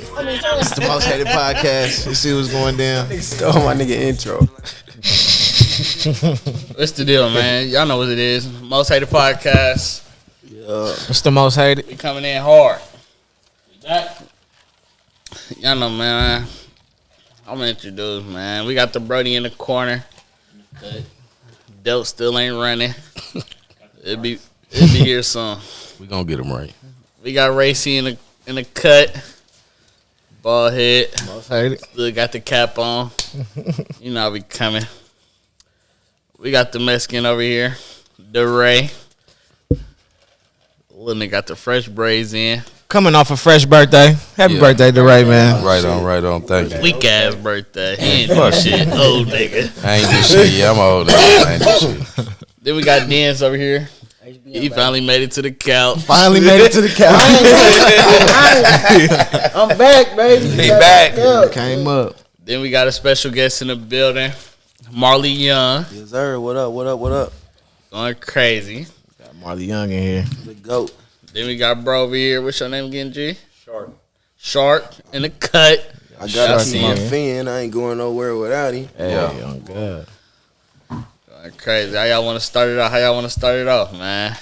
It's the Most Hated Podcast. You see what's going down. Stole my nigga intro. What's the deal, man? Y'all know what it is. Most Hated Podcast. What's the most hated? We coming in hard. Y'all know, man. I'm gonna introduce, man. We got the Brody in the corner. Dope still ain't running. It'll be here soon. We gonna get him right. We got Racy in the cut. Bald head. Most hated. Still got the cap on. You know how we coming. We got the Mexican over here. DeRay. Little nigga got the fresh braids in. Coming off a fresh birthday. Happy birthday, DeRay, man. Right on. Thank you. Weak ass birthday. He ain't do shit. Old nigga. I ain't do shit. Yeah, I'm old. I ain't do shit. Then we got Dance over here. He finally made it to the couch. Finally made it to the couch. I'm back, baby. He back. Came up. Then we got a special guest in the building. Marley Young. Yes, sir. What up? Going crazy. Got Marley Young in here. The GOAT. Then we got bro over here. What's your name again, G? Shark in the cut. I gotta Shark keep my in. fin. I ain't going nowhere without him. Hey, Yeah. oh God. Going crazy. How y'all want to start it off? How y'all want to start it off, man?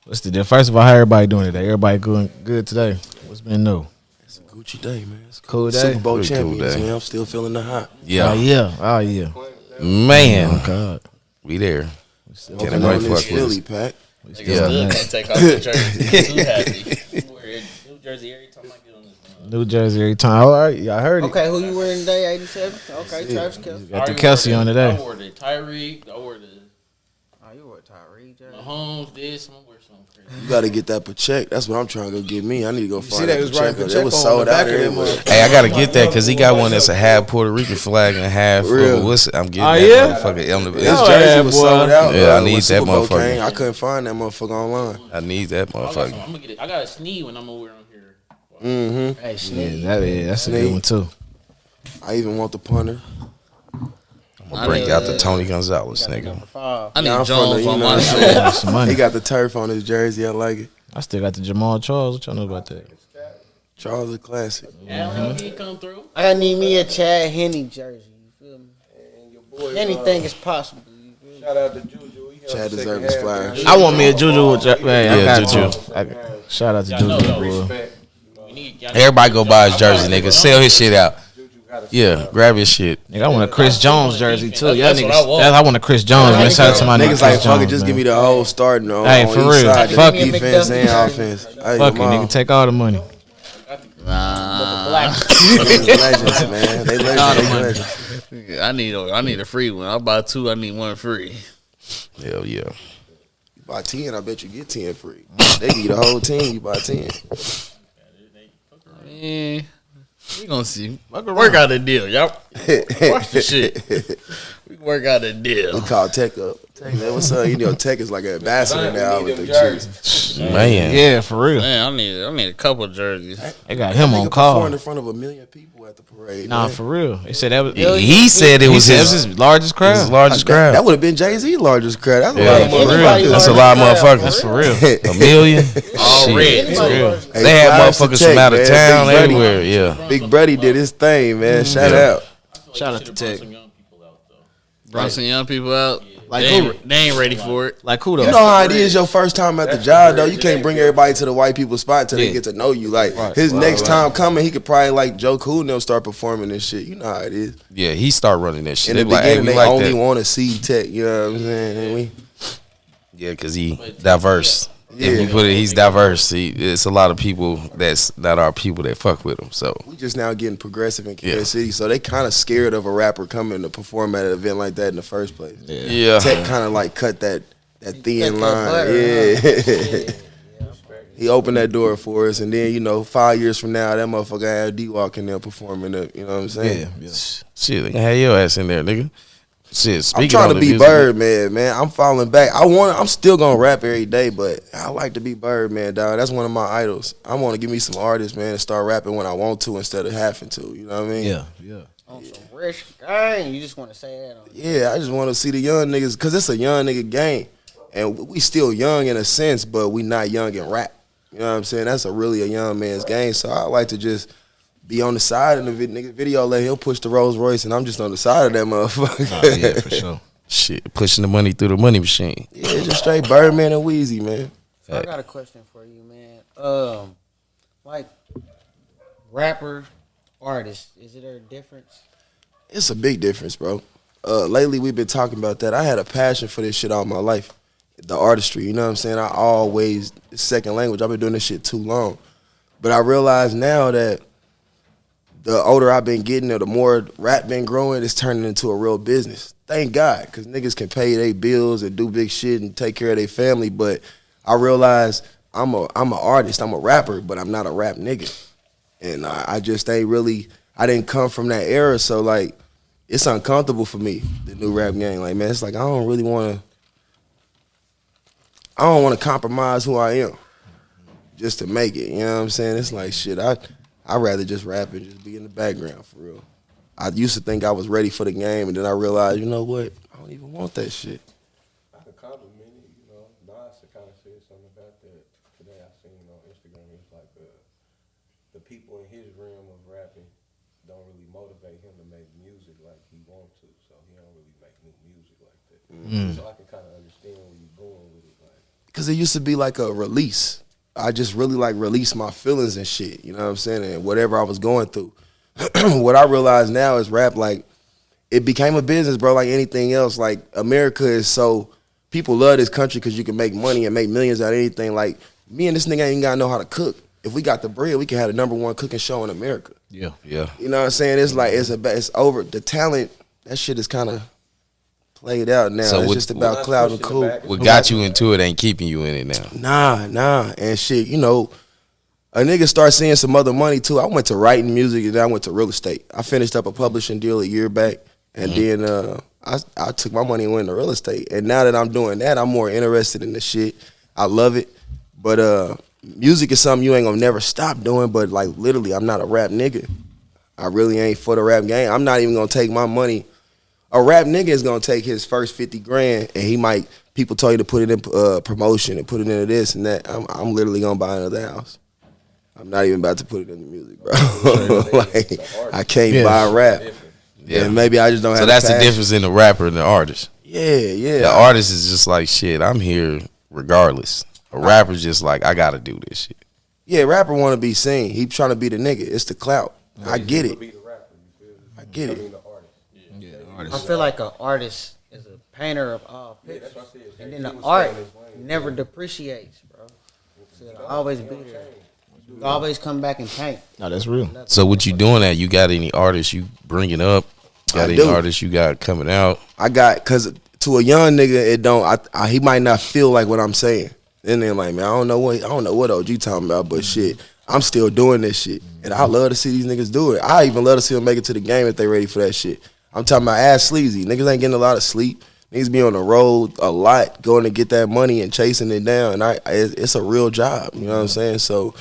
What's the deal? First of all, how everybody doing today? Everybody going good today? What's been new? It's a Gucci day, man. It's a Cool day? Super Bowl Pretty cool champions, day. man. I'm still feeling the hot. Yeah. Oh yeah. Man. Oh God. We there. Hoping Can't on nobody this fuck with Philly us. pack. Niggas Yeah. still can't take off the jersey. Too happy. New Jersey every time I get on this. New Jersey every time. All right, y'all heard it. Okay, who you wearing today? 87. Okay, Travis Kelce. Got the Kelsey on today. I wore the Tyreek. I wore the Oh, you wore Tyree, Jerry. Mahomes. This. I'm gonna wear something crazy. You gotta get that Pacheco. That's what I'm trying to go get me. I need to go see find that that was right Pacheco. It was Pacheco on sold the out back of that everywhere. Hey, I gotta get that because he got one that's a half Puerto Rican flag and half. Real. I'm getting Oh, that yeah? motherfucker. On the, His Oh, jersey yeah, was boy. sold out. Yeah, I when need that Super Bowl motherfucker. came. I couldn't find that motherfucker online. I need that I got motherfucker. some. I'm gonna get it. I got a sneeze when I'm gonna wear them here. Mm-hmm. Hey, Sneak. That's a good one too. I even want the punter. I'm gonna break out the Tony Gonzalez nigga. Number 5. I need Nah, I'm Jones from the- on you my know. shit. That's some money. He got the turf on his jersey. I like it. I still got the Jamal Charles. What y'all know about that? Charles a classic. Allen he come through. I need me a Chad Henne jersey. You feel me? Anything is possible. You feel me? Shout out to Juju. Chad deserves his flowers. I want me a Juju. Man, Yeah, I got Juju. you. Shout out to Y'all know Juju, though. boy. We need. Y'all Everybody go buy his jersey, nigga. Sell his shit out. Yeah, grab his shit. Nigga, I want a Chris Jones jersey too. Y'all That's what I niggas, want. I want a Chris Jones. Man, shout out to my nigga Niggas like Chris fuck it, Jones, just man. give me the whole starting on, Hey, on for each real. side, Fuck the it. defense and McDuffie. offense. Hey, Fuck it, come on. nigga. Take all the money. Nah. They legends, man. They legends. I need a free one. I'll buy 2. I need 1 free. Hell yeah. You buy 10, I bet you get 10 free. They give you the whole team, you buy 10. Man, we gonna see. Work out a deal, y'all. Watch the shit. We can work out a deal. We call Tech up. Tech, man, what's up? You know, Tech is like an ambassador now with the Chiefs. Man. Yeah, for real. Man, I need a couple jerseys. They got him on Nigga call. performed in front of 1 million people at the parade. Nah, man. for real. They said that was. He said it was He said his his largest crowd. his largest crowd. That would have been Jay-Z's largest crowd. That's a Yeah, lot of for Anybody real. That's a large lot of crowd. motherfuckers. That's for real. A million. Already. Shit. Anybody real. large- Hey, They had flowers to motherfuckers Tech, from out of man. town Big Buddy- everywhere. Yeah. Big Buddy did his thing, man. Shout Yeah. out. Shout out to Tech. Some young people out though. Brought some young people out. Like They ain't ready for it. Like who though? You know how it is your first time at the job, though. You can't bring everybody to the white people spot till they Yeah. get to know you. Like, Right. his next time coming, he could probably, like, Joe Cool and them start performing this shit. You know how it is. Yeah, he started running that shit. In They the be like, hey, beginning, we they like only that. want to see Tech. You know what I'm saying? And we, Yeah, because he diverse. Yeah. If you put it, he's diverse. It's a lot of people that's not our people that fuck with him. So we just now getting progressive in Kansas Yeah. City, so they kind of scared of a rapper coming to perform at an event like that in the first place. yeah, Tech kind of like cut that thin Cut that line. butter, Yeah. He opened that door for us, and then, you know, 5 years from now, that motherfucker had D-Walk in there performing it. You know what I'm saying? Yeah. shit, they can have your ass in there, nigga. Shit, speaking I'm trying on to the be music, Birdman, man. I'm falling back. I'm still gonna rap every day, but I like to be Birdman, dog. That's one of my idols. I want to give me some artists, man, and start rapping when I want to instead of having to. You know what I mean? Yeah. On some rich gang. You just want to say that on Yeah, I just want to see the young niggas, because it's a young nigga game. And we still young in a sense, but we not young in rap. You know what I'm saying? That's really a young man's game. So I like to just be on the side of the nigga video, let him push the Rolls Royce, and I'm just on the side of that motherfucker. Oh, yeah, for sure. Shit, pushing the money through the money machine. Yeah, it's just straight Birdman and Wheezy, man. So I got a question for you, man. Like rapper, artist, is there a difference? It's a big difference, bro. Lately, we've been talking about that. I had a passion for this shit all my life, the artistry. You know what I'm saying? I always, second language. I've been doing this shit too long. But I realize now that the older I've been getting, or the more rap been growing, it's turning into a real business. Thank God, because niggas can pay their bills and do big shit and take care of their family. But I realize I'm an artist, I'm a rapper, but I'm not a rap nigga. And I just ain't really, I didn't come from that era, so like, it's uncomfortable for me, the new rap game. Like, man, it's like I don't want to compromise who I am just to make it. You know what I'm saying? It's like, shit, I'd rather just rap and just be in the background for real. I used to think I was ready for the game, and then I realized, you know what? I don't even want that shit. I could compliment it, you know. Nas kind of said something about that today. I seen on Instagram. It's like the people in his realm of rapping don't really motivate him to make music like he wants to, so he don't really make new music like that. So I can kind of understand where you're going with it, like. Because it used to be like a release. I just really like release my feelings and shit, you know what I'm saying, and whatever I was going through. What I realize now is rap, like, it became a business, bro, like anything else. Like, America is so, people love this country because you can make money and make millions out of anything. Like, me and this nigga ain't got to know how to cook. If we got the bread, we can have the #1 cooking show in America. Yeah. Yeah. You know what I'm saying? It's like, it's over. The talent, that shit is kind of played out now. So it's what- just about cloud and cool. What got you into it ain't keeping you in it now. Nah. And shit, you know, a nigga start seeing some other money too. I went to writing music and then I went to real estate. I finished up a publishing deal a year back, and then I took my money and went into real estate. And now that I'm doing that, I'm more interested in the shit. I love it. But music is something you ain't gonna never stop doing, but like literally, I'm not a rap nigga. I really ain't for the rap game. I'm not even gonna take my money. A rap nigga is gonna take his first 50 grand, and he might, people tell you to put it in promotion and put it into this and that. I'm literally gonna buy another house. I'm not even about to put it in the music, bro. Like, I can't buy rap. Yeah. And maybe I just don't have. So that's the difference in the rapper and the artist. Yeah. The artist is just like, shit, I'm here regardless. A rapper's just like, I gotta do this shit. Yeah, rapper want to be seen. He trying to be the nigga. It's the clout. I get it. I get it. I feel like an artist is a painter of all pictures, and then the art never depreciates, bro. So it'll always be there. You always come back and paint. No, that's real. So what you doing at? You got any artists you bringing up? Got I any do. artists you got coming out? I got, cause to a young nigga, it don't. He might not feel like what I'm saying. And then like, man, I don't know what OG talking about, but shit, I'm still doing this shit, and I love to see these niggas do it. I even love to see them make it to the game if they ready for that shit. I'm talking about ass sleazy. Niggas ain't getting a lot of sleep. Niggas be on the road a lot, going to get that money and chasing it down. And it's a real job. You know what I'm saying? So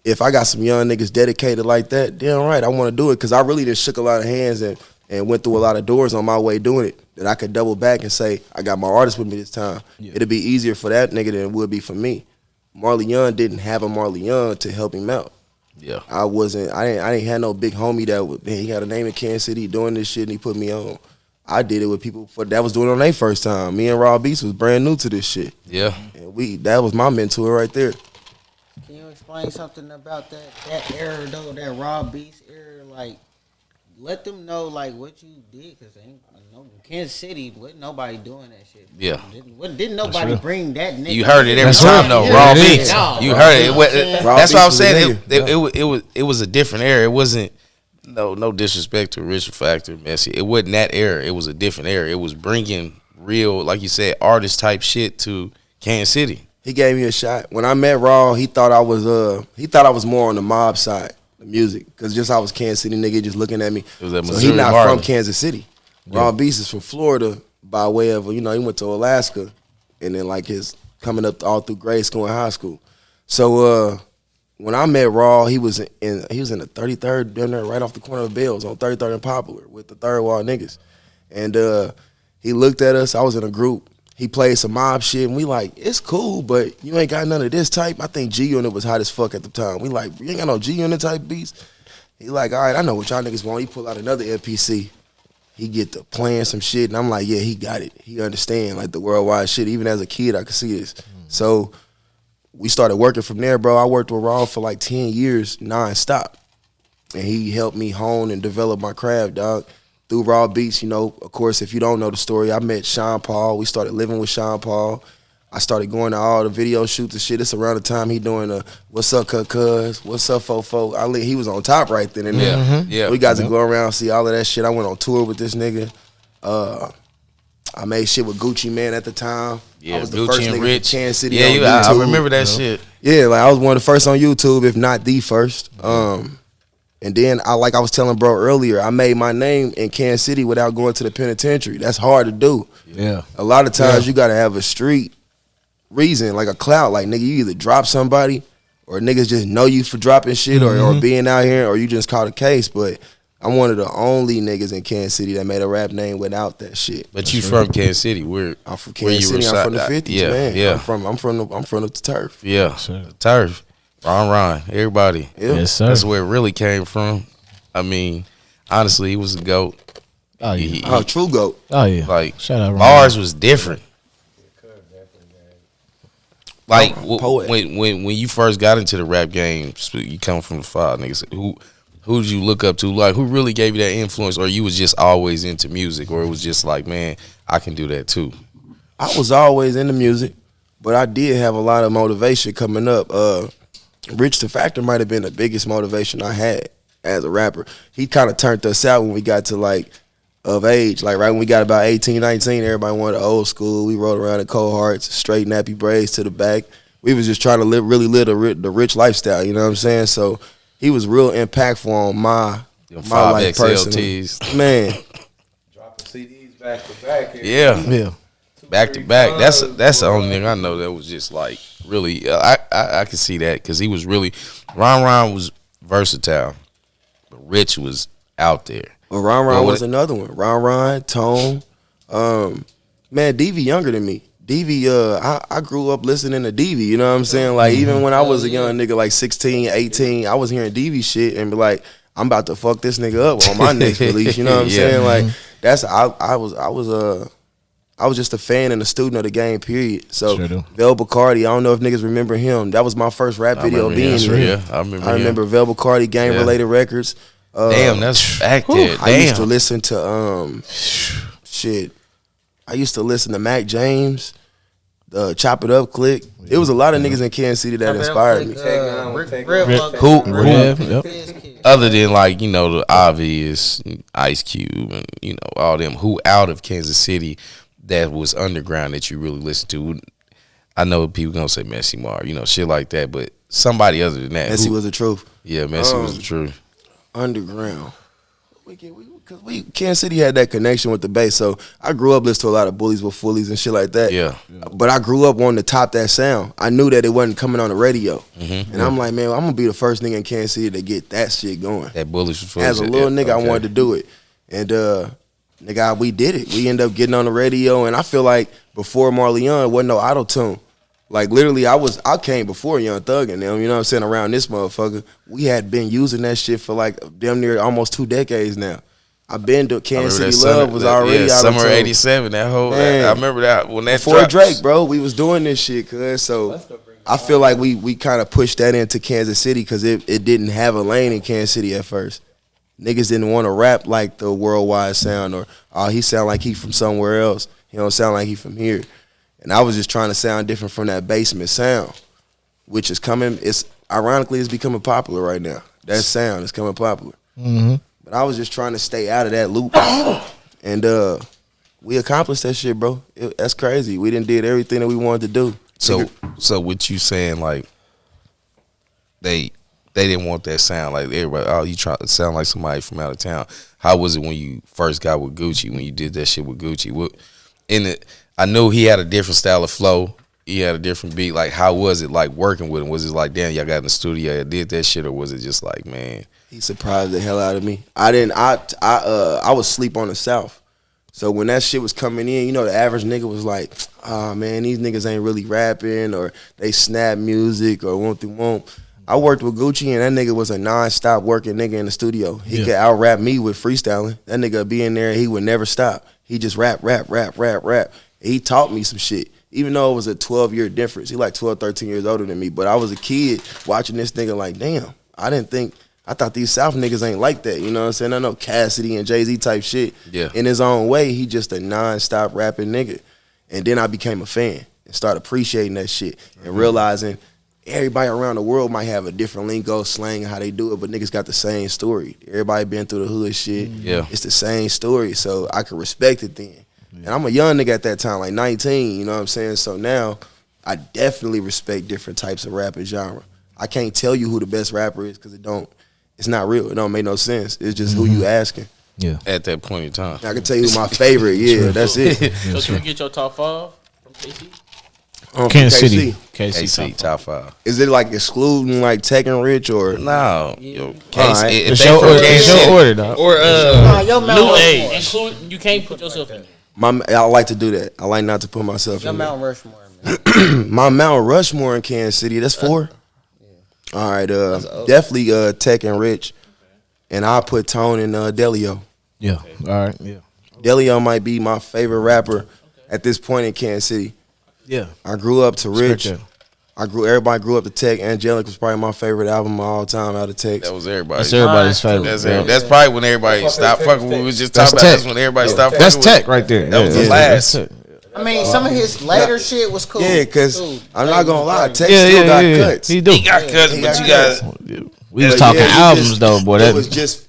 if I got some young niggas dedicated like that, damn right, I want to do it, because I really just shook a lot of hands and went through a lot of doors on my way doing it, that I could double back and say, I got my artist with me this time. Yeah. It'd be easier for that nigga than it would be for me. Marley Young didn't have a Marley Young to help him out. Yeah. I didn't have no big homie he had a name in Kansas City doing this shit and he put me on. I did it with people that was doing it on their first time. Me and Raw Beats was brand new to this shit. Yeah. And that was my mentor right there. Can you explain something about that era though, that Raw Beats era? Like, let them know like what you did, because ain't no Kansas City, wasn't nobody doing that shit. Yeah. Didn't nobody bring that nigga. You heard it every That's time real. though. Yeah, Raw it is. Beats. No, You bro. heard it. Raw That's what I'm Beats was saying. the nigga. It was a different era. It wasn't no disrespect to Richard Factor, Messi. It wasn't that era. It was a different era. It was bringing real, like you said, artist type shit to Kansas City. He gave me a shot. When I met Raw, he thought I was more on the mob side, the music, because just I was Kansas City nigga just looking at me. It was at So Missouri, he not Marley. from Kansas City. Raw Beast is from Florida by way of, he went to Alaska, and then like his coming up all through grade school and high school. So when I met Raw, he was in the 33rd, down there right off the corner of Bells on 33rd and Popular with the Third Wall niggas. And he looked at us. I was in a group. He played some mob shit, and we like, it's cool, but you ain't got none of this type. I think G Unit was hot as fuck at the time. We like, you ain't got no G Unit type beats. He like, all right, I know what y'all niggas want. He pull out another MPC. He get to playing some shit, and I'm like, yeah, he got it. He understand like the worldwide shit. Even as a kid, I could see this. So we started working from there, bro. I worked with Raw for like 10 years nonstop, and he helped me hone and develop my craft, dog. Through Raw Beats, you know, of course, if you don't know the story, I met Sean Paul. We started living with Sean Paul. I started going to all the video shoots and shit. It's around the time he doing What's Up, Cuz? What's Up, Fofo? He was on top right then and there. Yeah. We got to go around and see all of that shit. I went on tour with this nigga. I made shit with Gucci Man at the time. Yeah, I was the Gucci first and nigga Rich. from Kansas City Yeah, on I YouTube. remember that shit. Yeah, like I was one of the first on YouTube, if not the first. And then I was telling bro earlier, I made my name in Kansas City without going to the penitentiary. That's hard to do. Yeah. A lot of times you gotta have a street reason, like a clout. Like nigga, you either drop somebody or niggas just know you for dropping shit or being out here, or you just caught a case. But I'm one of the only niggas in Kansas City that made a rap name without that shit. But you from Kansas City? I'm from Kansas City. I'm from the 50s, yeah, man. Yeah. I'm from the turf. Yeah, Sure. Turf. Ron, everybody. Yeah. Yes, sir. That's where it really came from. I mean, honestly, he was a GOAT. Oh yeah. Oh, true goat. Oh yeah. Like, Shout out Ron. bars was different. Like Poet. when you first got into the rap game, you come from the five niggas. Who did you look up to? Like, who really gave you that influence, or you was just always into music, or it was just like, man, I can do that too. I was always into music, but I did have a lot of motivation coming up. Rich the Factor might have been the biggest motivation I had as a rapper. He kind of turned us out when we got to like of age. Like right when we got about 18, 19, everybody wanted old school. We rode around in cold hearts, straight nappy braids to the back. We was just trying to really live the rich lifestyle, you know what I'm saying? So he was real impactful on my life personally. XLTs. Man, Dropping CDs back to back. Yeah. Yeah. Back to back. That's the only thing I know that was just like really. I can see that because he was really Ron was versatile, but Rich was out there. well, Ron was another one. Ron, Tone. Man, DV younger than me. DV, I grew up listening to DV, you know what I'm saying? Like, even when I was a young nigga, like 16, 18, I was hearing DV shit and be like, I'm about to fuck this nigga up on my next release, you know what I'm saying? Like, I was just a fan and a student of the game, period. So, Sure do. Vel Bacardi, I don't know if niggas remember him. That was my first rap video being him. him. Yeah, I remember I him. remember Vel Bacardi, game-related records. Damn, that's back there. I used to Damn. listen to shit. I used to listen to Mac James, Chop It Up Click. It was a lot of niggas in Kansas City that inspired me. Other than like, you know, the obvious Ice Cube and, you know, all them who out of Kansas City that was underground that you really listen to. I know people gonna say Messy Mar, you know, shit like that, but somebody other than that. Messy was the truth. Yeah, Messy was the truth. Underground. Because Kansas City had that connection with the bass. So I grew up listening to a lot of Bullies with Fullies and shit like that. Yeah. But I grew up wanting to top that sound. I knew that it wasn't coming on the radio. And I'm like, man, I'm going to be the first nigga in Kansas City to get that shit going. That Bullish was As a little nigga, I wanted to do it. And, nigga, we did it. We ended up getting on the radio. And I feel like before Marley Young, wasn't no auto-tune. Like, literally, I came before Young Thug and them, you know what I'm saying, around this motherfucker. We had been using that shit for, like, damn near almost 2 decades now. I've been to Kansas City Love was already out summer of '87. That whole Man. I remember that when that before dropped. Drake, bro. We was doing this shit, cuz. So I feel like we kind of pushed that into Kansas City because it didn't have a lane in Kansas City at first. Niggas didn't want to rap like the worldwide sound or he sound like he from somewhere else. He don't sound like he from here. And I was just trying to sound different from that basement sound, which is coming. It's ironically it's becoming popular right now. That sound is coming popular. Mm-hmm. But I was just trying to stay out of that loop. And we accomplished that shit, bro. That's crazy. We done did everything that we wanted to do. So what you saying, like, they didn't want that sound, like everybody, oh, you try to sound like somebody from out of town. How was it when you first got with Gucci, when you did that shit with Gucci? I know he had a different style of flow. He had a different beat. Like, how was it, like, working with him? Was it like, damn, y'all got in the studio, y'all did that shit, or was it just like, man? He surprised the hell out of me. I was asleep on the South. So when that shit was coming in, you know, the average nigga was like, oh man, these niggas ain't really rapping, or they snap music or won't. I worked with Gucci, and that nigga was a non-stop working nigga in the studio. He Yeah. could out-rap me with freestyling. That nigga be in there, he would never stop. He just rap. He taught me some shit. Even though it was a 12-year difference. He like 12, 13 years older than me. But I was a kid watching this nigga like, damn, I thought these South niggas ain't like that. You know what I'm saying? I know Cassidy and Jay-Z type shit. Yeah. In his own way, he just a non-stop rapping nigga. And then I became a fan and started appreciating that shit and realizing everybody around the world might have a different lingo, slang, how they do it, but niggas got the same story. Everybody been through the hood shit. Yeah. It's the same story, so I could respect it then. And I'm a young nigga at that time, like 19, you know what I'm saying? So now I definitely respect different types of rap and genre. I can't tell you who the best rapper is because it's not real. It don't make no sense. It's just who you asking. Yeah. At that point in time. I can tell you who my favorite, yeah, that's it. So can we get your top 5 from KC? Kansas KC. City. KC top 5. Is it like excluding like Tech and Rich or? No, yo, All KC. right. If It's they your from order. Kansas It's your City, order, dog. Or Nah, your Mount New Rushmore. Age. Include, you can't put yourself in there. I like to do that. I like not to put myself Your in there. Mount Rushmore, man. My Mount Rushmore in Kansas City. That's 4. All right, definitely Tech and Rich, and I put Tone and Delio. Yeah. All right. Yeah. Delio might be my favorite rapper at this point in Kansas City. Yeah. I grew up to Rich. Respect Everybody grew up to Tech. Angelic was probably my favorite album of all time out of Tech. that was everybody. That's everybody's favorite. That's probably when everybody stopped fucking. We was just That's talking about. Tech. That's when everybody stopped. That's fucking with Tech right there. That was the Yeah, last. that's Tech. I mean, some of his later shit was cool. Yeah, because Dude, I'm not going to lie. Tech Yeah, still got yeah. cuts. He do. He got cuts, He but got you guys. We was But talking yeah, he albums just- though, boy.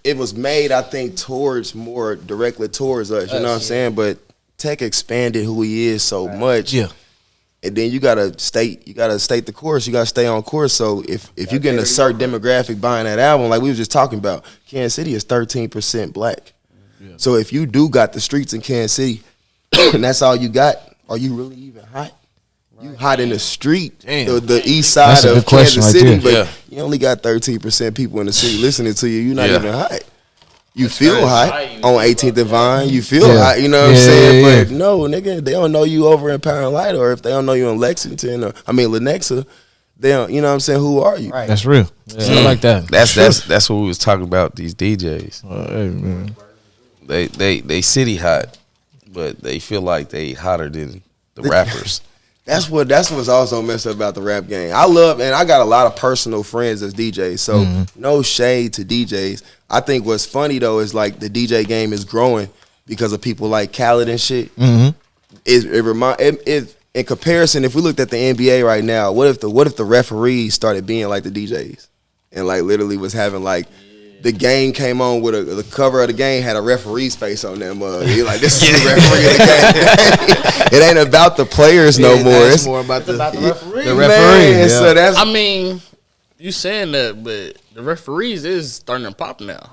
It was made, I think, more directly towards us. You know what I'm saying? But Tech expanded who he is so much. Yeah. And then you gotta state the course. You gotta stay on course. So if you get a certain demographic buying that album, like we was just talking about, Kansas City is 13% black. So if you do got the streets in Kansas City, and that's all you got, are you really even hot? You hot in the street, the east side That's a of good question Kansas right City, there. but you only got 13% people in the city listening to you. You're not Yeah. even hot. You feel crazy. hot on 18th and Vine. You feel Yeah. hot. You know what I'm Yeah, saying? yeah, But no, nigga, they don't know you over in Pound Light, or if they don't know you in Lexington, or Lenexa, they don't. You know what I'm saying? Who are you? Right. That's real. Yeah, I like that. That's what we was talking about. These DJs, Hey, man. they city hot, but they feel like they hotter than the rappers. That's what's also messed up about the rap game. I got a lot of personal friends as DJs, so no shade to DJs. I think what's funny though is like the DJ game is growing because of people like Khaled and shit. Mm-hmm. In comparison, if we looked at the NBA right now, what if the referees started being like the DJs and like literally was having like the game came on with the cover of the game had a referee's face on them. You're like, this is the referee of the game. It ain't about the players no more. It's more about the referee. The Man, referee. Yeah. so that's I mean, you saying that, but the referees is starting to pop now.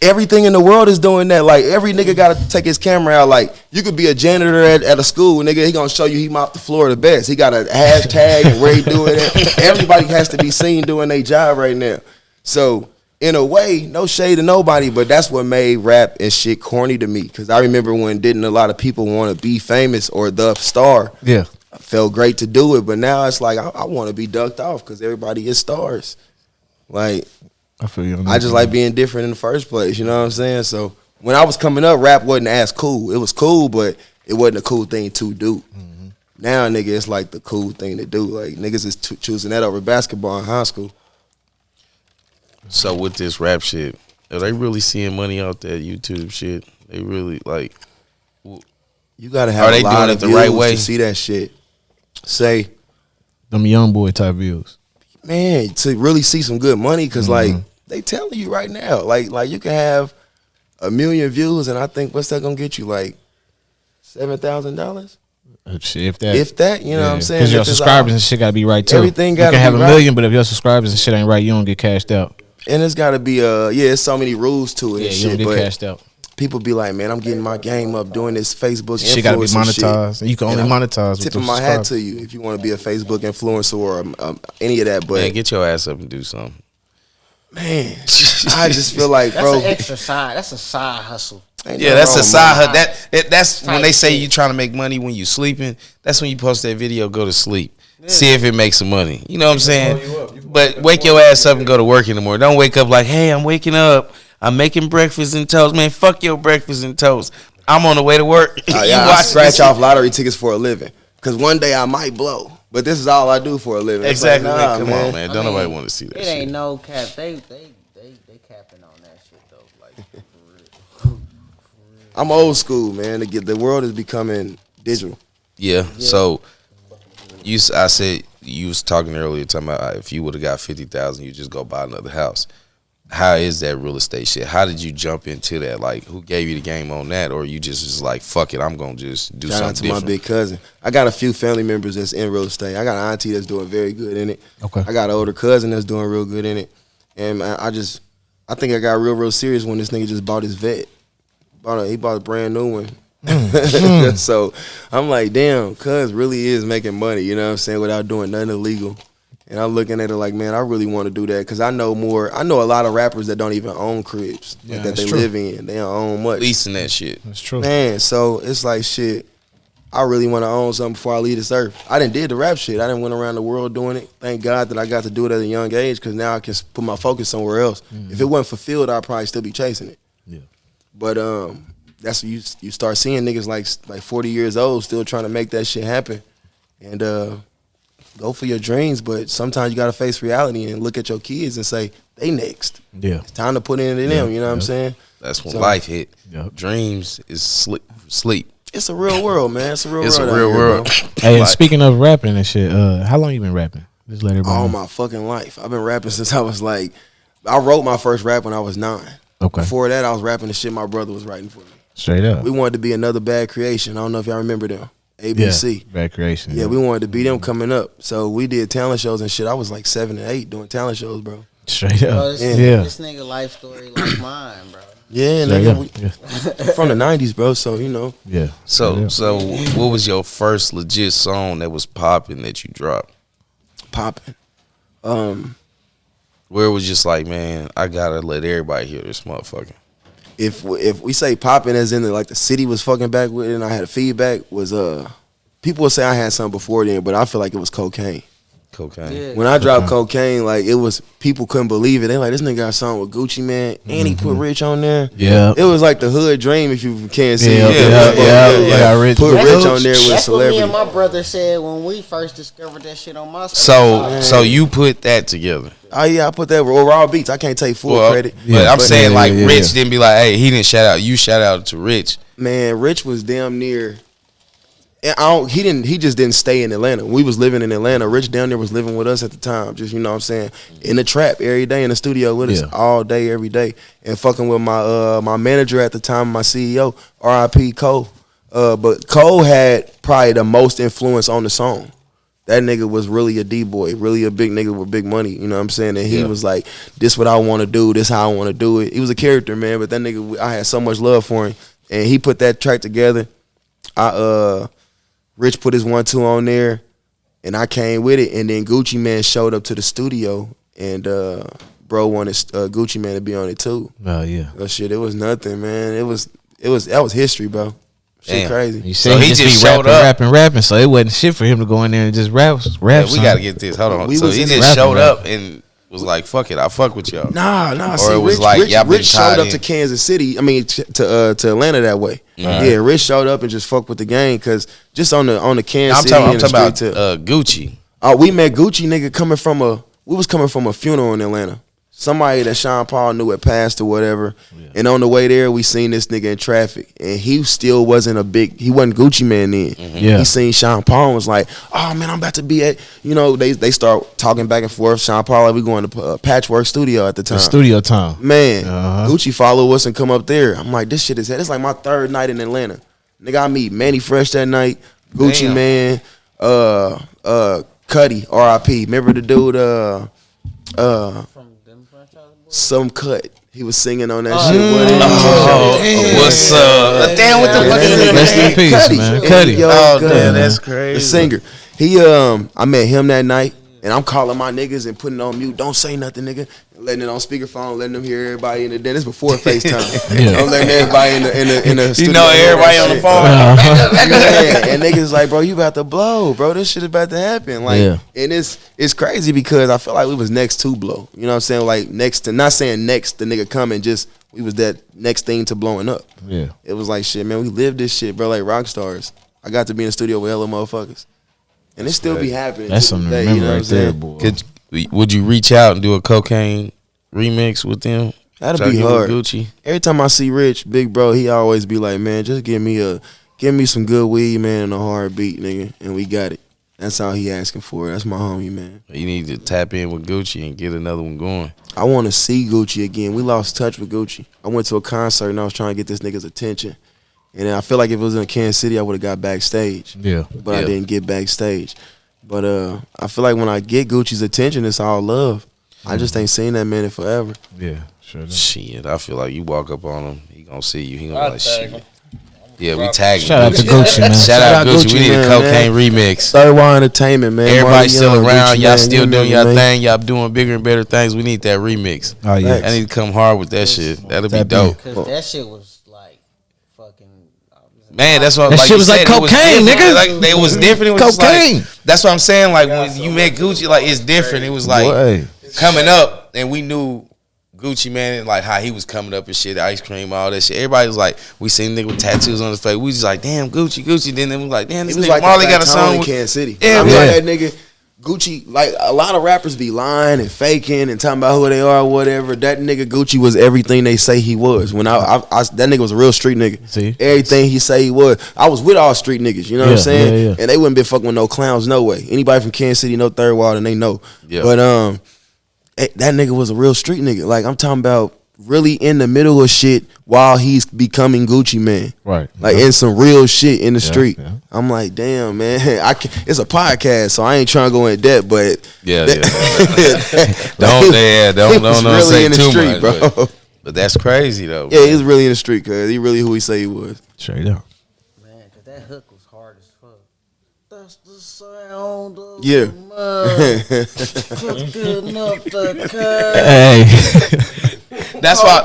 everything in the world is doing that. Like every nigga got to take his camera out. Like you could be a janitor at a school, nigga. He gonna show you he mopped the floor the best. He got a hashtag and where he doing it. Everybody has to be seen doing their job right now. So in a way, no shade to nobody, but that's what made rap and shit corny to me. Because I remember when didn't a lot of people want to be famous or the star. Yeah. I felt great to do it, but now it's like I want to be ducked off because everybody is stars. Like I feel you. On I that. just like being different in the first place. You know what I'm saying? So when I was coming up, rap wasn't as cool. It was cool, but it wasn't a cool thing to do. Now, nigga, it's like the cool thing to do. Like niggas is choosing that over basketball in high school. So with this rap shit, are they really seeing money out that YouTube shit? They really like. You gotta have Are they a lot doing of it the right views way? to see that shit. Say, them young boy type views. man, to really see some good money, because like they telling you right now, like you can have 1 million views, and I think what's that gonna get you, like $7,000? If that, If that, you know what I'm saying? Because your If it's subscribers all- and shit gotta be right too. Everything you gotta can have be a right. million, but if your subscribers and shit ain't right, you don't get cashed out. And it's gotta be it's so many rules to it Yeah, and you don't shit. get But cashed out. people be like, man, I'm getting my game up doing this Facebook Shit gotta be influencer shit. monetized. And you can only And I'm monetize. with Tipping the my hat subscribers. to you if you want to be a Facebook influencer or any of that. But Man, get your ass up and do something. man, I just feel like, That's bro, an extra side. That's a side hustle. ain't Yeah, nothing that's a wrong, side man. hustle. That's when they say shit. you trying to make money when you sleeping. That's when you post that video, go to sleep. See if it makes some money. You know what I'm saying? But wake your ass up and go to work in the morning. Don't wake up like, hey, I'm waking up. I'm making breakfast and toast. Man, fuck your breakfast and toast. I'm on the way to work. I scratch off lottery tickets for a living. Because one day I might blow. But this is all I do for a living. Exactly. Like, nah, Come on, man. Don't nobody want to see that it shit. ain't no cap. They capping on that shit though. Like for real. I'm old school, man. The world is becoming digital. Yeah. So I said you was talking earlier talking about if you would have got 50,000, you just go buy another house. How is that real estate shit? How did you jump into that? Like, who gave you the game on that, or you just like, fuck it, I'm gonna just do Shout something out to different? my big cousin. I got a few family members that's in real estate. I got an auntie that's doing very good in it. Okay. I got an older cousin that's doing real good in it. And I think I got real serious when this nigga just bought his vet. He bought a brand new one. So I'm like, damn, cuz really is making money, you know what I'm saying, without doing nothing illegal. And I'm looking at it like, man, I really want to do that because I know a lot of rappers that don't even own cribs that they live in. They don't own much. Leasing that shit. That's true. Man, so it's like, shit, I really want to own something before I leave this earth. I done did the rap shit. I done went around the world doing it. Thank God that I got to do it at a young age because now I can put my focus somewhere else. If it wasn't fulfilled, I'd probably still be chasing it. Yeah. But that's when you start seeing niggas like 40 years old still trying to make that shit happen. And go for your dreams, but sometimes you got to face reality and look at your kids and say, they next. Yeah. It's time to put it in them, you know what I'm saying? That's when So- life hit. Yep. Dreams is sleep. It's a real world, man. It's a real It's world. a out real here, world. bro. Hey, Like- speaking of rapping and shit, how long you been rapping? Just let everybody All know. my fucking life. I've been rapping since I was like, I wrote my first rap when I was 9. Okay. Before that, I was rapping the shit my brother was writing for me. Straight up. We wanted to be Another Bad Creation. I don't know if y'all remember them. ABC. Yeah, bad creation. Yeah, we wanted to be them coming up. So we did talent shows and shit. I was like 7 and 8 doing talent shows, bro. Straight Bro, up. this, Yeah. this nigga life story like mine, bro. Yeah, Straight nigga, up. we, Yeah. from the 90s, bro. So, you know. Yeah. So Straight up. what was your first legit song that was popping that you dropped? Popping. Where it was just like, man, I gotta let everybody hear this motherfucker. If we say popping as in the city was fucking back with it and I had a feedback was people would say I had something before then, but I feel like it was cocaine. Cocaine. Yeah. When I dropped cocaine, like it was people couldn't believe it. They like, this nigga got a song with Gucci Man and he put Rich on there. Yeah. It was like the hood dream if you can't see Yeah, it. yeah, got Rich. Put Rich Rich on there with a That's what me celebrity. and my brother said when we first discovered that shit on my So you put that together. Oh yeah, I put that with Raw Beats. I can't take full credit. But I'm saying yeah, like yeah, Rich yeah. didn't be like, hey, he didn't shout out. You shout out to Rich. Man, Rich was damn near. And he just didn't stay in Atlanta. We was living in Atlanta. Rich down there was living with us at the time. Just, you know what I'm saying, in the trap every day in the studio with us all day, every day. And fucking with my manager at the time, my CEO, R.I.P. Cole. But Cole had probably the most influence on the song. That nigga was really a D-boy, really a big nigga with big money, you know what I'm saying? And he was like, this what I want to do, this how I want to do it. He was a character, man, but that nigga, I had so much love for him. And he put that track together. Rich put his 1-2 on there, and I came with it. And then Gucci Man showed up to the studio, and bro wanted Gucci Man to be on it too. Oh yeah. Oh shit, it was nothing, man. That was history, bro. Shit Damn. crazy. You So said he he just just be showed rapping, up. rapping. So it wasn't shit for him to go in there and just rap. Yeah, we gotta get this. Hold on. We So was he in just rapping, showed bro. up and was like, fuck it, I fuck with y'all. Nah. Or See, it was Rich, like, Rich, y'all been Rich showed tied up in. to Kansas City. I mean, to Atlanta that way. Yeah, Rich showed up and just fucked with the game because just on the Kansas City I'm and the talking street about Gucci. we met Gucci nigga we was coming from a funeral in Atlanta. Somebody that Sean Paul knew had passed or whatever. Yeah. And on the way there, we seen this nigga in traffic. And he still wasn't he wasn't Gucci Man then. Mm-hmm. Yeah. He seen Sean Paul and was like, oh man, I'm about to be at, they start talking back and forth. Sean Paul, like, we going to Patchwork Studio at the time. The studio time. Man, Uh-huh. Gucci follow us and come up there. I'm like, this shit is it's like my third night in Atlanta. Nigga, I meet Manny Fresh that night, Gucci Damn. Man, Cuddy, R.I.P. Remember the dude, From them franchise boys. Some Cut. He was singing on that shit. What What's up? Damn, what the fuck is his Rest in name? peace, Cuddy. man. Cuddy. Yo, Oh, Cuddy. damn, that's crazy. The singer. He I met him that night, and I'm calling my niggas and putting on mute. Don't say nothing, nigga. letting it on speakerphone, letting them hear everybody in the den. This before FaceTime. Yeah. I'm letting everybody in the studio. You know everybody on the phone. Yeah, and niggas like, bro, you about to blow, bro. This shit is about to happen. Like, Yeah. and it's crazy because I feel like we was next to blow. You know what I'm saying? Like next to, not saying next the nigga coming, just we was that next thing to blowing up. Yeah. It was like shit, man. We lived this shit, bro. Like rock stars. I got to be in the studio with hella motherfuckers, and it still be happening. That's to something to this day, remember you know right what I'm there, saying? boy. Would you reach out and do a cocaine remix with them? That'd Try to be get with hard. Gucci. Every time I see Rich, big bro, he always be like, man, just give me some good weed, man, and a hard beat, nigga, and we got it. That's all he asking for. That's my homie, man. You need to tap in with Gucci and get another one going. I want to see Gucci again. We lost touch with Gucci. I went to a concert and I was trying to get this nigga's attention. And I feel like if it was in Kansas City, I would have got backstage. Yeah. But I didn't get backstage. But I feel like when I get Gucci's attention, it's all love. I just ain't seen that man in forever. Yeah. Sure. do. Shit, I feel like you walk up on him, he gonna see you. He gonna I'll be like, tag shit. him. Yeah, we tagged him. Shout out to Gucci, man. Shout out Gucci. We need a man, cocaine man. remix. Third Wire Entertainment, man. Everybody Marley still Young, around. Gucci, Y'all man. still You doing remember, y'all man. thing. Y'all doing bigger and better things. We need that remix. Oh yeah. I need to come hard with that shit. That'll be Tap in. dope. Cause that shit was like fucking. Man, that's what That like shit you was said, like it was cocaine, different. nigga. Like it was different. It was just Cocaine. like, that's what I'm saying. Like when you met Gucci, like it's different. It was like Boy. coming up, and we knew Gucci, man, and like how he was coming up and shit, ice cream, all that shit. Everybody was like, we seen nigga with tattoos on his face. We just like, damn, Gucci. Then it was like, damn, It this was nigga like Marley a got a Fat Tone song in with Kansas City. Yeah, I'm yeah. like that nigga. Gucci, like a lot of rappers be lying and faking and talking about who they are or whatever. That nigga Gucci was everything they say he was. When I that nigga was a real street nigga. See? Everything he say he was. I was with all street niggas, you know what I'm Yeah, saying? yeah, yeah. And they wouldn't been fucking with no clowns, no way. Anybody from Kansas City, no Third Ward, and they know. Yeah. But that nigga was a real street nigga. Like I'm talking about really in the middle of shit while he's becoming Gucci man. Right. Like in some real shit in the street. yeah. I'm like, damn, man. It's a podcast, so I ain't trying to go in depth, but Yeah, that- don't he was really say in the too street, much, bro. but that's crazy though. Yeah, he's really in the street, cause he really who he say he was. Straight up. Man, cause that hook was hard as fuck. That's the sound of Yeah. the mud cooking up the cut. Hey. That's why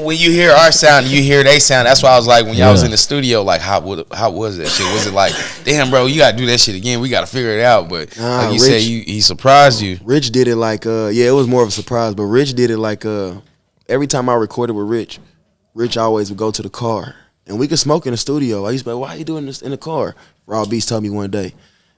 when you hear our sound, you hear they sound. That's why I was like, when y'all was Yeah. in the studio, like, how was that shit? Was it like, damn, bro, you gotta do that shit again? We gotta figure it out. But Nah, like you Rich- said, he surprised you. Rich did it like yeah, it was more of a surprise, but Rich did it like every time I recorded with Rich always would go to the car. And we could smoke in the studio. I used to be like, why you doing this in the car? Raw Beats told me one day,